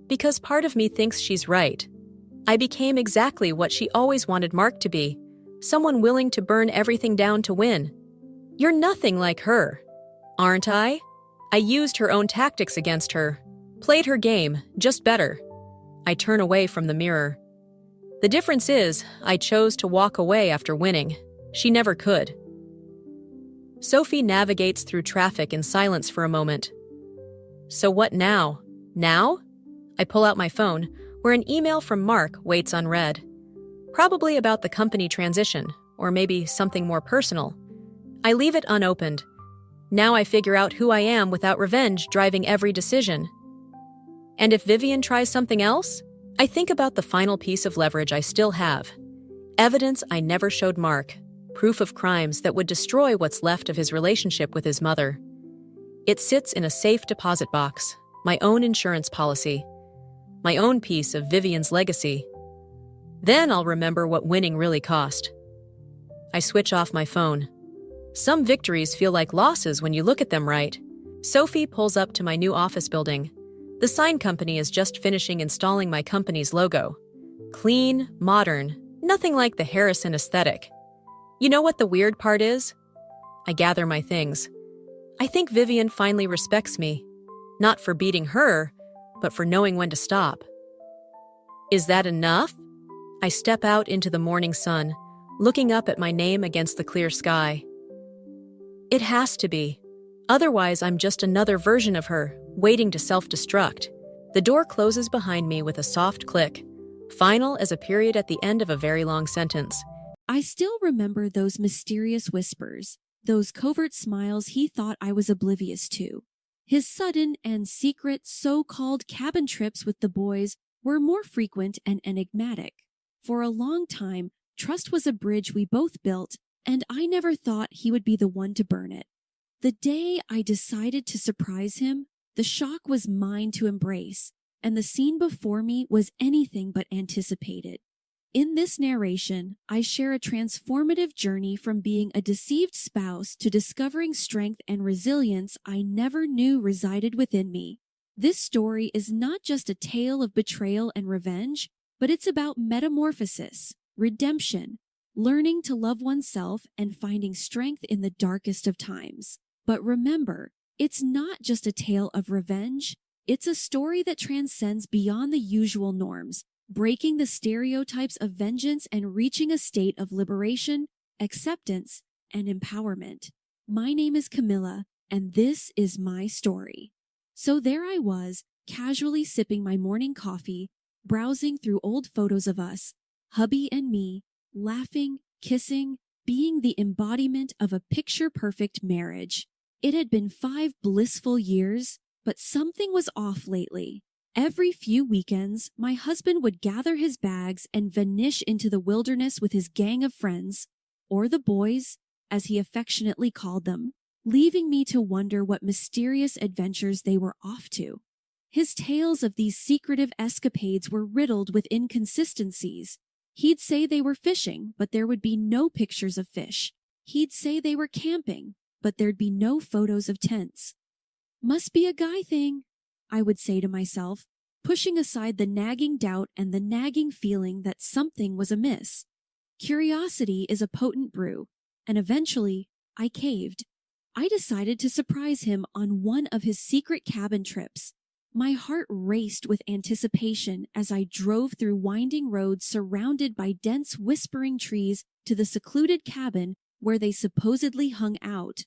Because part of me thinks she's right. I became exactly what she always wanted Mark to be, someone willing to burn everything down to win. You're nothing like her, aren't I? I used her own tactics against her, played her game, just better. I turn away from the mirror. The difference is, I chose to walk away after winning. She never could. Sophie navigates through traffic in silence for a moment. So what now? Now? I pull out my phone, where an email from Mark waits unread. Probably about the company transition, or maybe something more personal. I leave it unopened. Now I figure out who I am without revenge driving every decision. And if Vivian tries something else, I think about the final piece of leverage I still have. Evidence I never showed Mark. Proof of crimes that would destroy what's left of his relationship with his mother. It sits in a safe deposit box, my own insurance policy, my own piece of Vivian's legacy. Then I'll remember what winning really cost. I switch off my phone. Some victories feel like losses when you look at them right. Sophie pulls up to my new office building. The sign company is just finishing installing my company's logo. Clean, modern, nothing like the Harrison aesthetic. You know what the weird part is? I gather my things. I think Vivian finally respects me. Not for beating her, but for knowing when to stop. Is that enough? I step out into the morning sun, looking up at my name against the clear sky. It has to be. Otherwise, I'm just another version of her, waiting to self-destruct. The door closes behind me with a soft click, final as a period at the end of a very long sentence. I still remember those mysterious whispers, those covert smiles he thought I was oblivious to. His sudden and secret so-called cabin trips with the boys were more frequent and enigmatic. For a long time, trust was a bridge we both built, and I never thought he would be the one to burn it. The day I decided to surprise him, the shock was mine to embrace, and the scene before me was anything but anticipated. In this narration, I share a transformative journey from being a deceived spouse to discovering strength and resilience I never knew resided within me. This story is not just a tale of betrayal and revenge, but it's about metamorphosis, redemption, learning to love oneself and finding strength in the darkest of times. But remember, it's not just a tale of revenge, it's a story that transcends beyond the usual norms, breaking the stereotypes of vengeance and reaching a state of liberation, acceptance, and empowerment. My name is Camilla, and this is my story. So there I was, casually sipping my morning coffee, browsing through old photos of us, hubby and me, laughing, kissing, being the embodiment of a picture-perfect marriage. It had been 5 blissful years, but something was off lately. Every few weekends, my husband would gather his bags and vanish into the wilderness with his gang of friends, or the boys, as he affectionately called them, leaving me to wonder what mysterious adventures they were off to. His tales of these secretive escapades were riddled with inconsistencies. He'd say they were fishing, but there would be no pictures of fish. He'd say they were camping, but there'd be no photos of tents. Must be a guy thing, I would say to myself, pushing aside the nagging doubt and the nagging feeling that something was amiss. Curiosity is a potent brew, and eventually I caved. I decided to surprise him on one of his secret cabin trips. My heart raced with anticipation as I drove through winding roads surrounded by dense whispering trees to the secluded cabin where they supposedly hung out.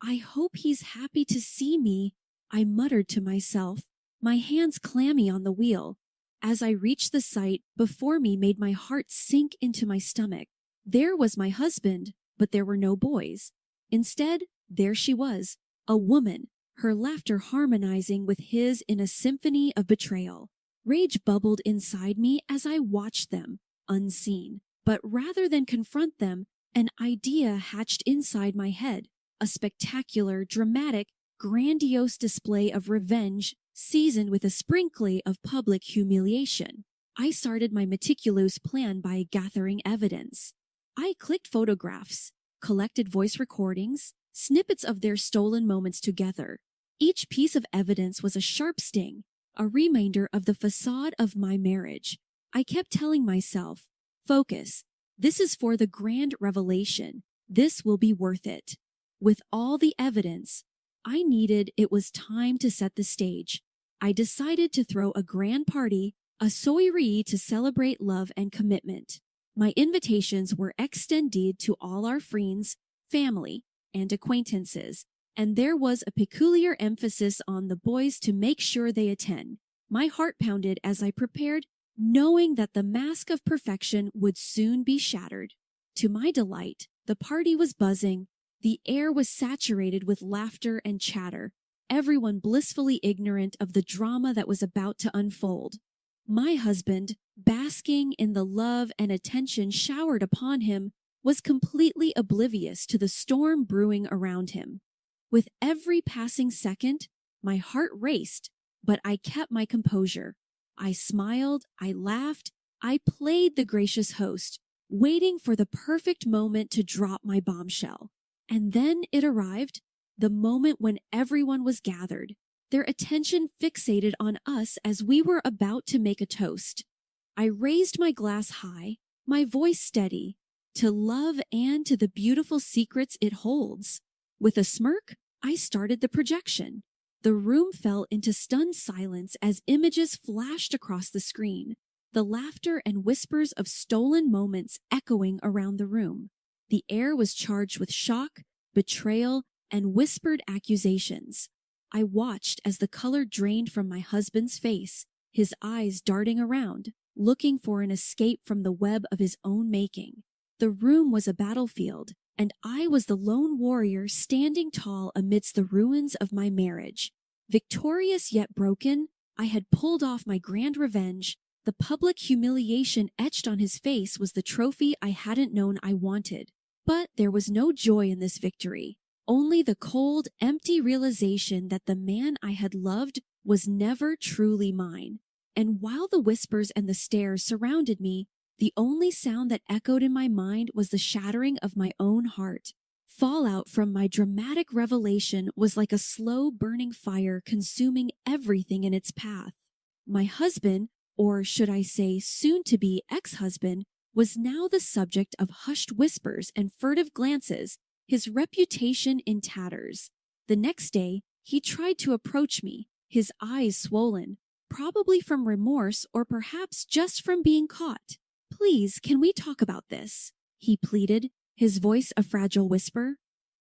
I hope he's happy to see me, I muttered to myself, my hands clammy on the wheel. As I reached the site, before me made my heart sink into my stomach. There was my husband, but there were no boys. Instead, there she was, a woman, her laughter harmonizing with his in a symphony of betrayal. Rage bubbled inside me as I watched them, unseen. But rather than confront them, an idea hatched inside my head, a spectacular, dramatic, grandiose display of revenge seasoned with a sprinkling of public humiliation. I started my meticulous plan by gathering evidence. I clicked photographs, collected voice recordings, snippets of their stolen moments together. Each piece of evidence was a sharp sting, a reminder of the facade of my marriage. I kept telling myself, focus. This is for the grand revelation. This will be worth it. With all the evidence I needed, it was time to set the stage. I decided to throw a grand party, a soiree to celebrate love and commitment. My invitations were extended to all our friends, family, and acquaintances, and there was a peculiar emphasis on the boys to make sure they attend. My heart pounded as I prepared, knowing that the mask of perfection would soon be shattered. To my delight, the party was buzzing. The air was saturated with laughter and chatter, everyone blissfully ignorant of the drama that was about to unfold. My husband, basking in the love and attention showered upon him, was completely oblivious to the storm brewing around him. With every passing second, my heart raced, but I kept my composure. I smiled, I laughed, I played the gracious host, waiting for the perfect moment to drop my bombshell. And then it arrived, the moment when everyone was gathered, their attention fixated on us as we were about to make a toast. I raised my glass high, my voice steady, to love and to the beautiful secrets it holds. With a smirk, I started the projection. The room fell into stunned silence as images flashed across the screen, the laughter and whispers of stolen moments echoing around the room. The air was charged with shock, betrayal, and whispered accusations. I watched as the color drained from my husband's face, his eyes darting around, looking for an escape from the web of his own making. The room was a battlefield, and I was the lone warrior standing tall amidst the ruins of my marriage. Victorious yet broken, I had pulled off my grand revenge. The public humiliation etched on his face was the trophy I hadn't known I wanted. But there was no joy in this victory, only the cold, empty realization that the man I had loved was never truly mine. And while the whispers and the stares surrounded me, the only sound that echoed in my mind was the shattering of my own heart. Fallout from my dramatic revelation was like a slow burning fire consuming everything in its path. My husband, or should I say soon-to-be ex-husband, was now the subject of hushed whispers and furtive glances, his reputation in tatters. The next day, he tried to approach me, his eyes swollen, probably from remorse or perhaps just from being caught. "Please, can we talk about this?" he pleaded, his voice a fragile whisper.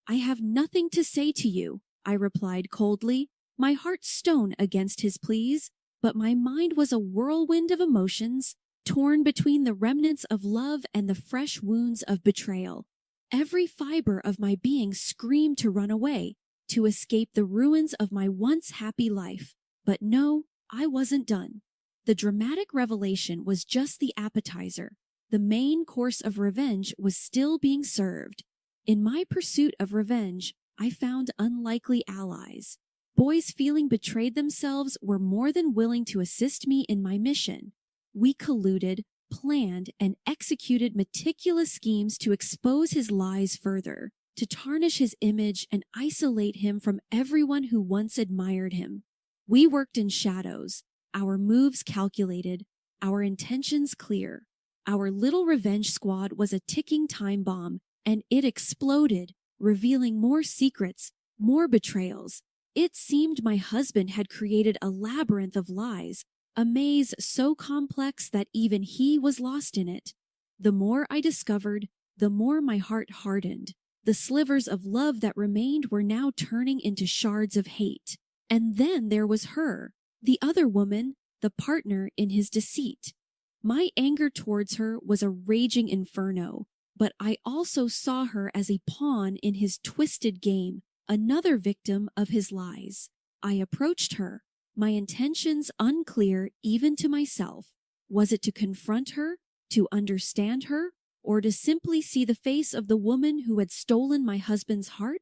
"I have nothing to say to you," I replied coldly, my heart stone against his pleas, but my mind was a whirlwind of emotions, torn between the remnants of love and the fresh wounds of betrayal. Every fiber of my being screamed to run away, to escape the ruins of my once happy life. But no, I wasn't done. The dramatic revelation was just the appetizer. The main course of revenge was still being served. In my pursuit of revenge, I found unlikely allies. Boys feeling betrayed themselves were more than willing to assist me in my mission. We colluded, planned, and executed meticulous schemes to expose his lies further, to tarnish his image and isolate him from everyone who once admired him. We worked in shadows, our moves calculated, our intentions clear. Our little revenge squad was a ticking time bomb, and it exploded, revealing more secrets, More betrayals. It seemed my husband had created a labyrinth of lies, a maze so complex that even he was lost in it. The more I discovered, the more my heart hardened. The slivers of love that remained were now turning into shards of hate. And then there was her, the other woman, the partner in his deceit. My anger towards her was a raging inferno, but I also saw her as a pawn in his twisted game, another victim of his lies. I approached her, my intentions unclear even to myself. Was it to confront her, to understand her, or to simply see the face of the woman who had stolen my husband's heart?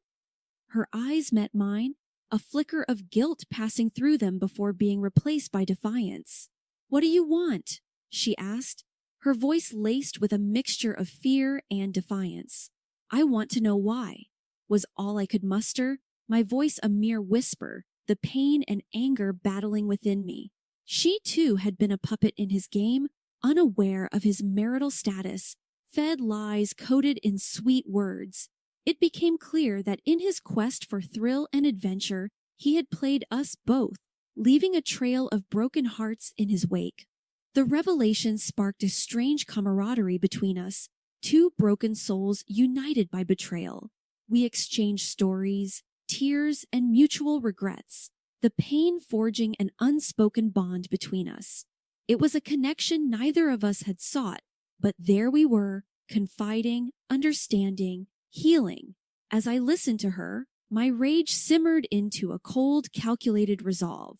Her eyes met mine, a flicker of guilt passing through them before being replaced by defiance. "What do you want?" she asked, her voice laced with a mixture of fear and defiance. "I want to know why," was all I could muster, my voice a mere whisper, the pain and anger battling within me. She too had been a puppet in his game, unaware of his marital status, fed lies coated in sweet words. It became clear that in his quest for thrill and adventure, he had played us both, leaving a trail of broken hearts in his wake. The revelation sparked a strange camaraderie between us, two broken souls united by betrayal. We exchanged stories, tears, and mutual regrets, the pain forging an unspoken bond between us. It was a connection neither of us had sought, but there we were, confiding, understanding, healing. As I listened to her, my rage simmered into a cold, calculated resolve.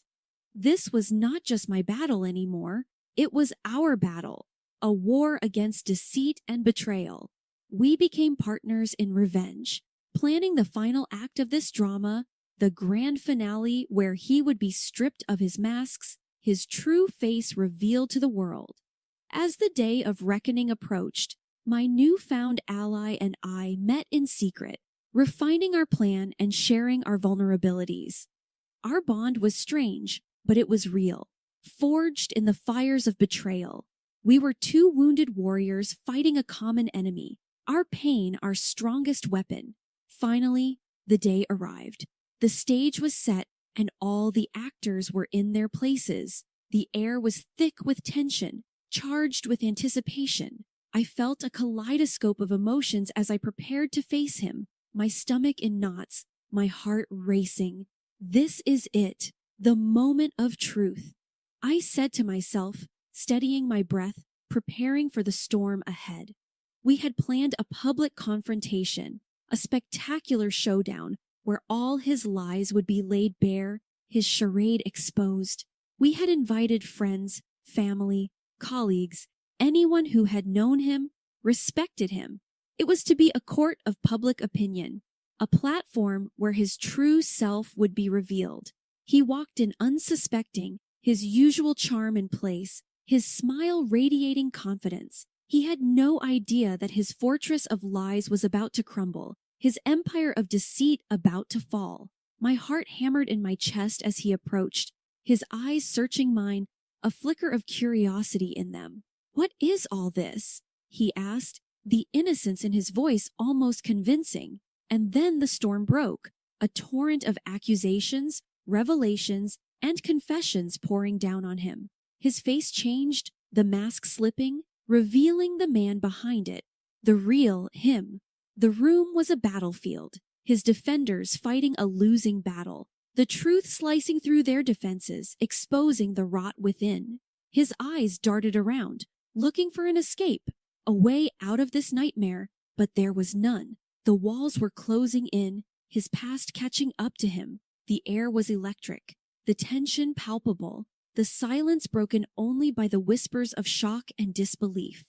This was not just my battle anymore. It was our battle, a war against deceit and betrayal. We became partners in revenge, planning the final act of this drama, the grand finale where he would be stripped of his masks, his true face revealed to the world. As the day of reckoning approached, my newfound ally and I met in secret, refining our plan and sharing our vulnerabilities. Our bond was strange, but it was real, forged in the fires of betrayal. We were two wounded warriors fighting a common enemy, our pain our strongest weapon. Finally, the day arrived. The stage was set, and all the actors were in their places. The air was thick with tension, charged with anticipation. I felt a kaleidoscope of emotions as I prepared to face him, my stomach in knots, my heart racing. This is it, the moment of truth. I said to myself, steadying my breath, preparing for the storm ahead. We had planned a public confrontation, a spectacular showdown where all his lies would be laid bare, his charade exposed. We had invited friends, family, colleagues, anyone who had known him, respected him. It was to be a court of public opinion, a platform where his true self would be revealed. He walked in unsuspecting, his usual charm in place, his smile radiating confidence. He had no idea that his fortress of lies was about to crumble, his empire of deceit about to fall. My heart hammered in my chest as he approached, his eyes searching mine, a flicker of curiosity in them. "What is all this?" he asked, the innocence in his voice almost convincing. And then the storm broke, a torrent of accusations, revelations, and confessions pouring down on him. His face changed, the mask slipping, revealing the man behind it, the real him. The room was a battlefield, his defenders fighting a losing battle, the truth slicing through their defenses, exposing the rot within. His eyes darted around, looking for an escape, a way out of this nightmare, but there was none. The walls were closing in, his past catching up to him. The air was electric, the tension palpable, the silence broken only by the whispers of shock and disbelief.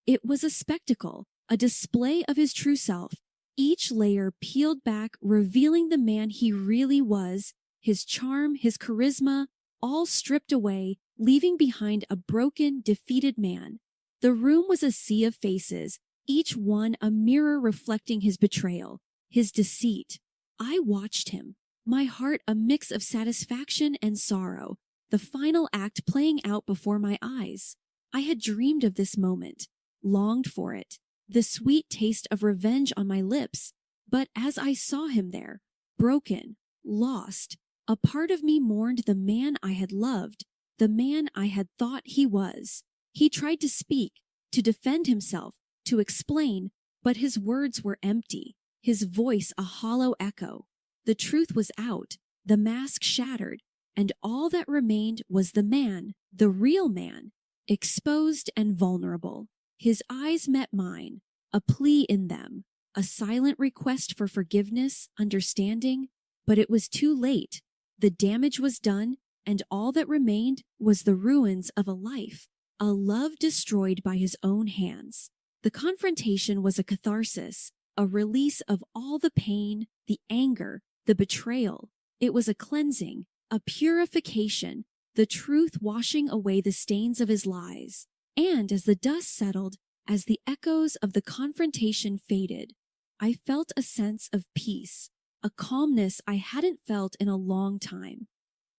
It was a spectacle, a display of his true self, each layer peeled back, revealing the man he really was, his charm, his charisma, all stripped away, leaving behind a broken, defeated man. The room was a sea of faces, each one a mirror reflecting his betrayal, his deceit. I watched him, my heart a mix of satisfaction and sorrow, the final act playing out before my eyes. I had dreamed of this moment, longed for it, the sweet taste of revenge on my lips. But as I saw him there, broken, lost. A part of me mourned the man I had loved, the man I had thought he was. He tried to speak, to defend himself, to explain, but his words were empty, his voice a hollow echo. The truth was out, the mask shattered, and all that remained was the man, the real man, exposed and vulnerable. His eyes met mine, a plea in them, a silent request for forgiveness, understanding, but it was too late. The damage was done, and all that remained was the ruins of a life, a love destroyed by his own hands. The confrontation was a catharsis, a release of all the pain, the anger, the betrayal. It was a cleansing, a purification, the truth washing away the stains of his lies. And as the dust settled, as the echoes of the confrontation faded, I felt a sense of peace, a calmness I hadn't felt in a long time.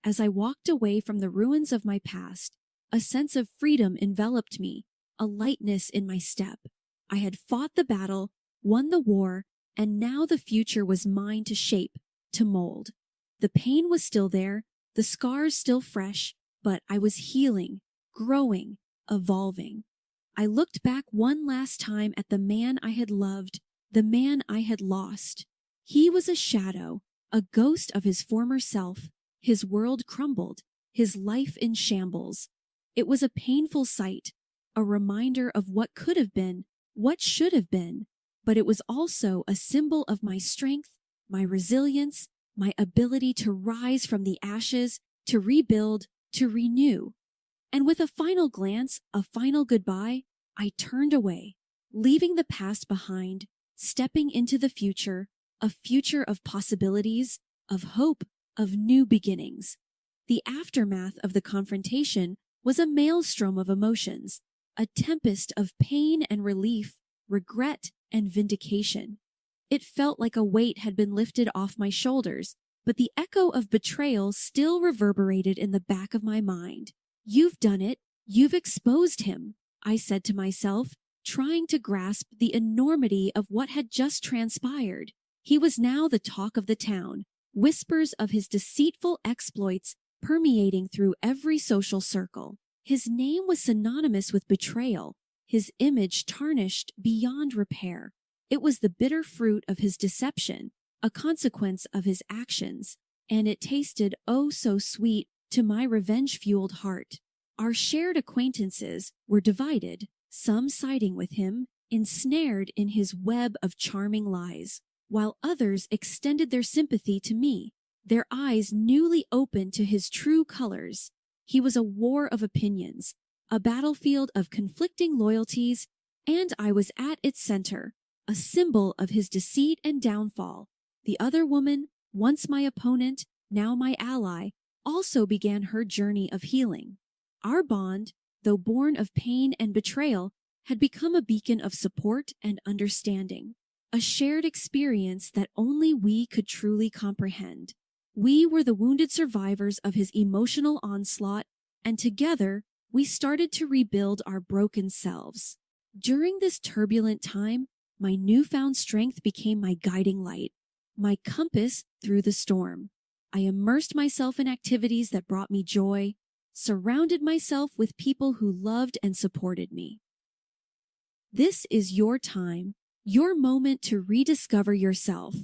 As I walked away from the ruins of my past, a sense of freedom enveloped me, a lightness in my step. I had fought the battle, won the war, and now the future was mine to shape, to mold. The pain was still there, the scars still fresh, but I was healing, growing, evolving. I looked back one last time at the man I had loved, the man I had lost. He was a shadow, a ghost of his former self. His world crumbled, his life in shambles. It was a painful sight, a reminder of what could have been, what should have been, but it was also a symbol of my strength, my resilience, my ability to rise from the ashes, to rebuild, to renew. And with a final glance, a final goodbye, I turned away, leaving the past behind, stepping into the future, a future of possibilities, of hope, of new beginnings. The aftermath of the confrontation was a maelstrom of emotions, a tempest of pain and relief, regret and vindication. It felt like a weight had been lifted off my shoulders, but the echo of betrayal still reverberated in the back of my mind. "You've done it. You've exposed him," I said to myself, trying to grasp the enormity of what had just transpired. He was now the talk of the town, whispers of his deceitful exploits permeating through every social circle. His name was synonymous with betrayal, his image tarnished beyond repair. It was the bitter fruit of his deception, a consequence of his actions, and it tasted oh so sweet to my revenge-fueled heart. Our shared acquaintances were divided, some siding with him, ensnared in his web of charming lies, while others extended their sympathy to me, their eyes newly opened to his true colors. He was a war of opinions, a battlefield of conflicting loyalties, and I was at its center, a symbol of his deceit and downfall. The other woman, once my opponent, now my ally, also began her journey of healing. Our bond, though born of pain and betrayal, had become a beacon of support and understanding, a shared experience that only we could truly comprehend. We were the wounded survivors of his emotional onslaught, and together we started to rebuild our broken selves. During this turbulent time, my newfound strength became my guiding light, my compass through the storm. I immersed myself in activities that brought me joy, surrounded myself with people who loved and supported me. This is your time, your moment to rediscover yourself.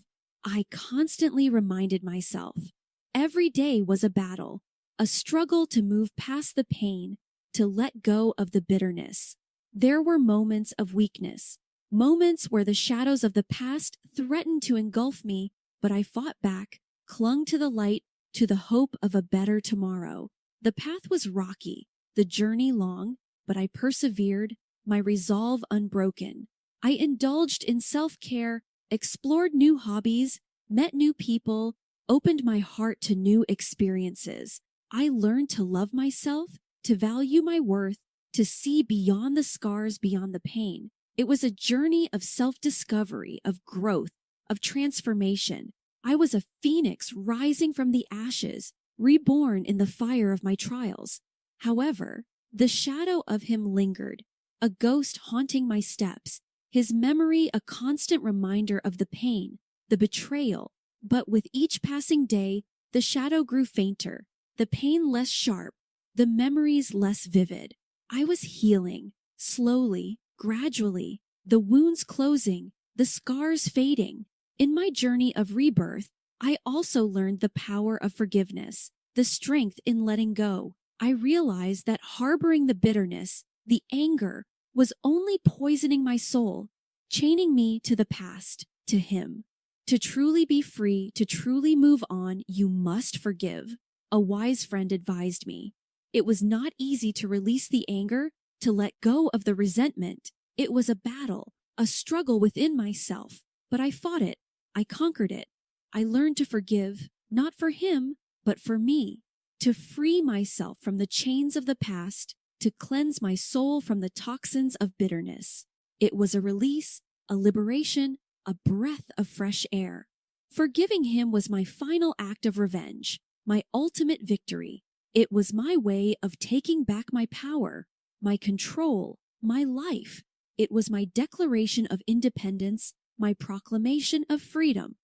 I constantly reminded myself. Every day was a battle, a struggle to move past the pain, to let go of the bitterness. There were moments of weakness, moments where the shadows of the past threatened to engulf me, but I fought back, clung to the light, to the hope of a better tomorrow. The path was rocky, the journey long, but I persevered, my resolve unbroken. I indulged in self-care, explored new hobbies, met new people, opened my heart to new experiences. I learned to love myself, to value my worth, to see beyond the scars, beyond the pain. It was a journey of self-discovery, of growth, of transformation. I was a phoenix rising from the ashes, reborn in the fire of my trials. However, the shadow of him lingered, a ghost haunting my steps, his memory a constant reminder of the pain, the betrayal, But with each passing day, the shadow grew fainter, the pain less sharp, the memories less vivid. I was healing, slowly, gradually, the wounds closing, the scars fading. In my journey of rebirth, I also learned the power of forgiveness, the strength in letting go. I realized that harboring the bitterness, the anger, was only poisoning my soul, chaining me to the past, to him. To truly be free, to truly move on, you must forgive. A wise friend advised me. It was not easy to release the anger, to let go of the resentment. It was a battle, a struggle within myself, but I fought it. I conquered it. I learned to forgive, not for him, but for me, to free myself from the chains of the past, to cleanse my soul from the toxins of bitterness. It was a release, a liberation, a breath of fresh air. Forgiving him was my final act of revenge, my ultimate victory. It was my way of taking back my power, my control, my life. It was my declaration of independence, my proclamation of freedom.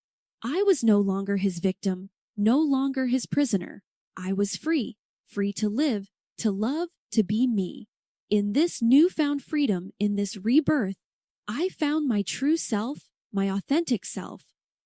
I was no longer his victim, no longer his prisoner. I was free, free to live, to love, to be me. In this newfound freedom, in this rebirth, I found my true self, my authentic self.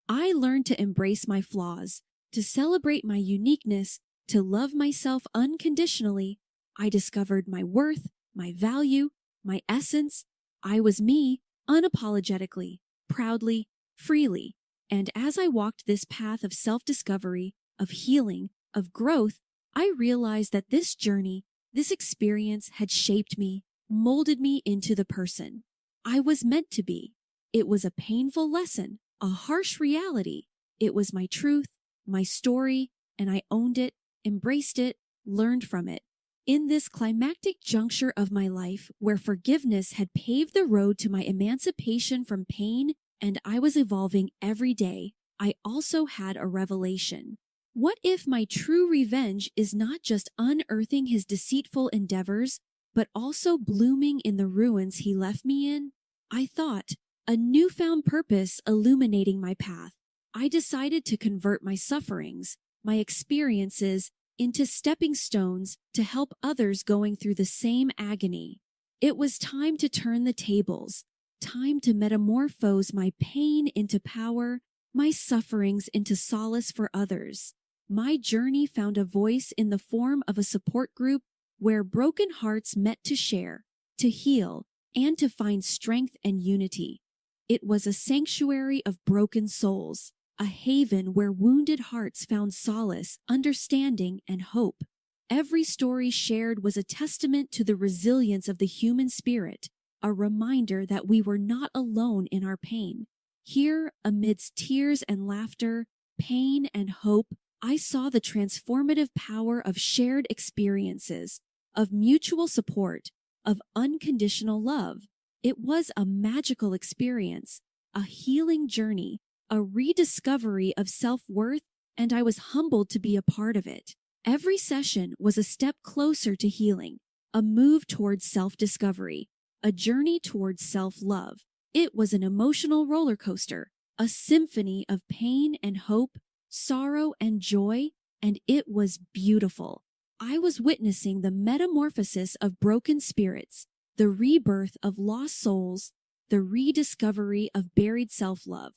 I learned to embrace my flaws, to celebrate my uniqueness, to love myself unconditionally. I discovered my worth, my value, my essence. I was me, unapologetically, proudly, freely. And as I walked this path of self-discovery, of healing, of growth, I realized that this journey, this experience had shaped me, molded me into the person I was meant to be. It was a painful lesson, a harsh reality. It was my truth, my story, and I owned it, embraced it, learned from it. In this climactic juncture of my life, where forgiveness had paved the road to my emancipation from pain and I was evolving every day, I also had a revelation. What if my true revenge is not just unearthing his deceitful endeavors, but also blooming in the ruins he left me in? I thought, a newfound purpose illuminating my path. I decided to convert my sufferings, my experiences, into stepping stones to help others going through the same agony. It was time to turn the tables, time to metamorphose my pain into power, my sufferings into solace for others. My journey found a voice in the form of a support group where broken hearts met to share, to heal, and to find strength and unity. It was a sanctuary of broken souls, a haven where wounded hearts found solace, understanding, and hope. Every story shared was a testament to the resilience of the human spirit, a reminder that we were not alone in our pain. Here, amidst tears and laughter, pain and hope, I saw the transformative power of shared experiences, of mutual support, of unconditional love. It was a magical experience, a healing journey, a rediscovery of self-worth, and I was humbled to be a part of it. Every session was a step closer to healing, a move towards self-discovery, a journey towards self-love. It was an emotional roller coaster, a symphony of pain and hope, sorrow and joy, and it was beautiful. I was witnessing the metamorphosis of broken spirits, the rebirth of lost souls, the rediscovery of buried self-love.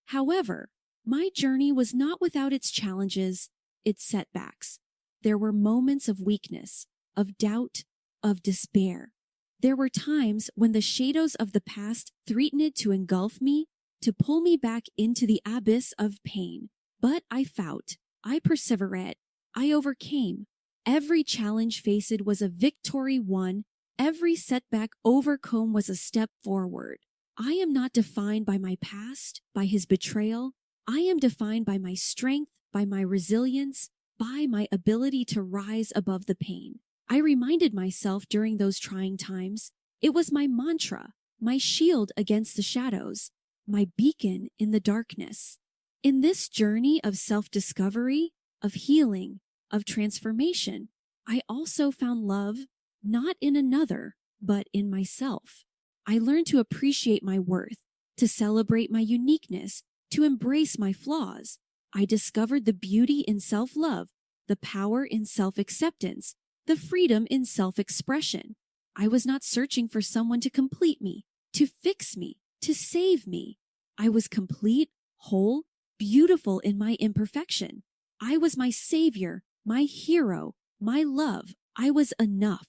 However, my journey was not without its challenges, its setbacks. There were moments of weakness, of doubt, of despair. There were times when the shadows of the past threatened to engulf me, to pull me back into the abyss of pain. But I fought, I persevered, I overcame. Every challenge faced was a victory won, every setback overcome was a step forward. I am not defined by my past, by his betrayal. I am defined by my strength, by my resilience, by my ability to rise above the pain. I reminded myself during those trying times, it was my mantra, my shield against the shadows, my beacon in the darkness. In this journey of self-discovery, of healing, of transformation, I also found love, not in another, but in myself. I learned to appreciate my worth, to celebrate my uniqueness, to embrace my flaws. I discovered the beauty in self-love, the power in self-acceptance, the freedom in self-expression. I was not searching for someone to complete me, to fix me, to save me. I was complete, whole, beautiful in my imperfection. I was my savior, my hero, my love. I was enough.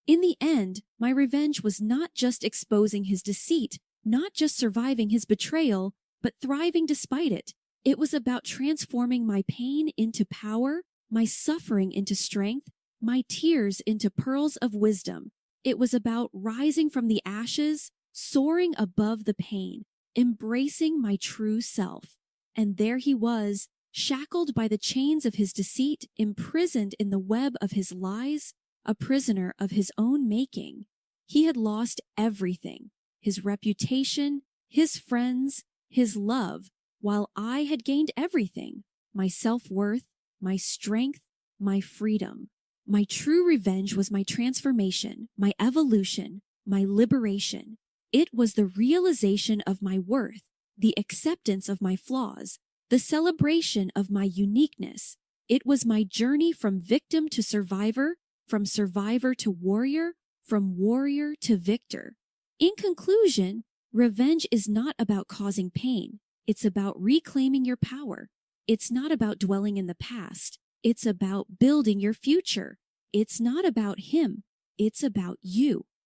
In the end, my revenge was not just exposing his deceit, not just surviving his betrayal, but thriving despite it. It was about transforming my pain into power, my suffering into strength, my tears into pearls of wisdom. It was about rising from the ashes, soaring above the pain, embracing my true self. And there he was, shackled by the chains of his deceit, imprisoned in the web of his lies, a prisoner of his own making. He had lost everything, his reputation, his friends, his love, while I had gained everything, my self-worth, my strength, my freedom. My true revenge was my transformation, my evolution, my liberation. It was the realization of my worth, the acceptance of my flaws, the celebration of my uniqueness. It was my journey from victim to survivor, from survivor to warrior, from warrior to victor. In conclusion, revenge is not about causing pain. It's about reclaiming your power. It's not about dwelling in the past. It's about building your future. It's not about him. It's about you.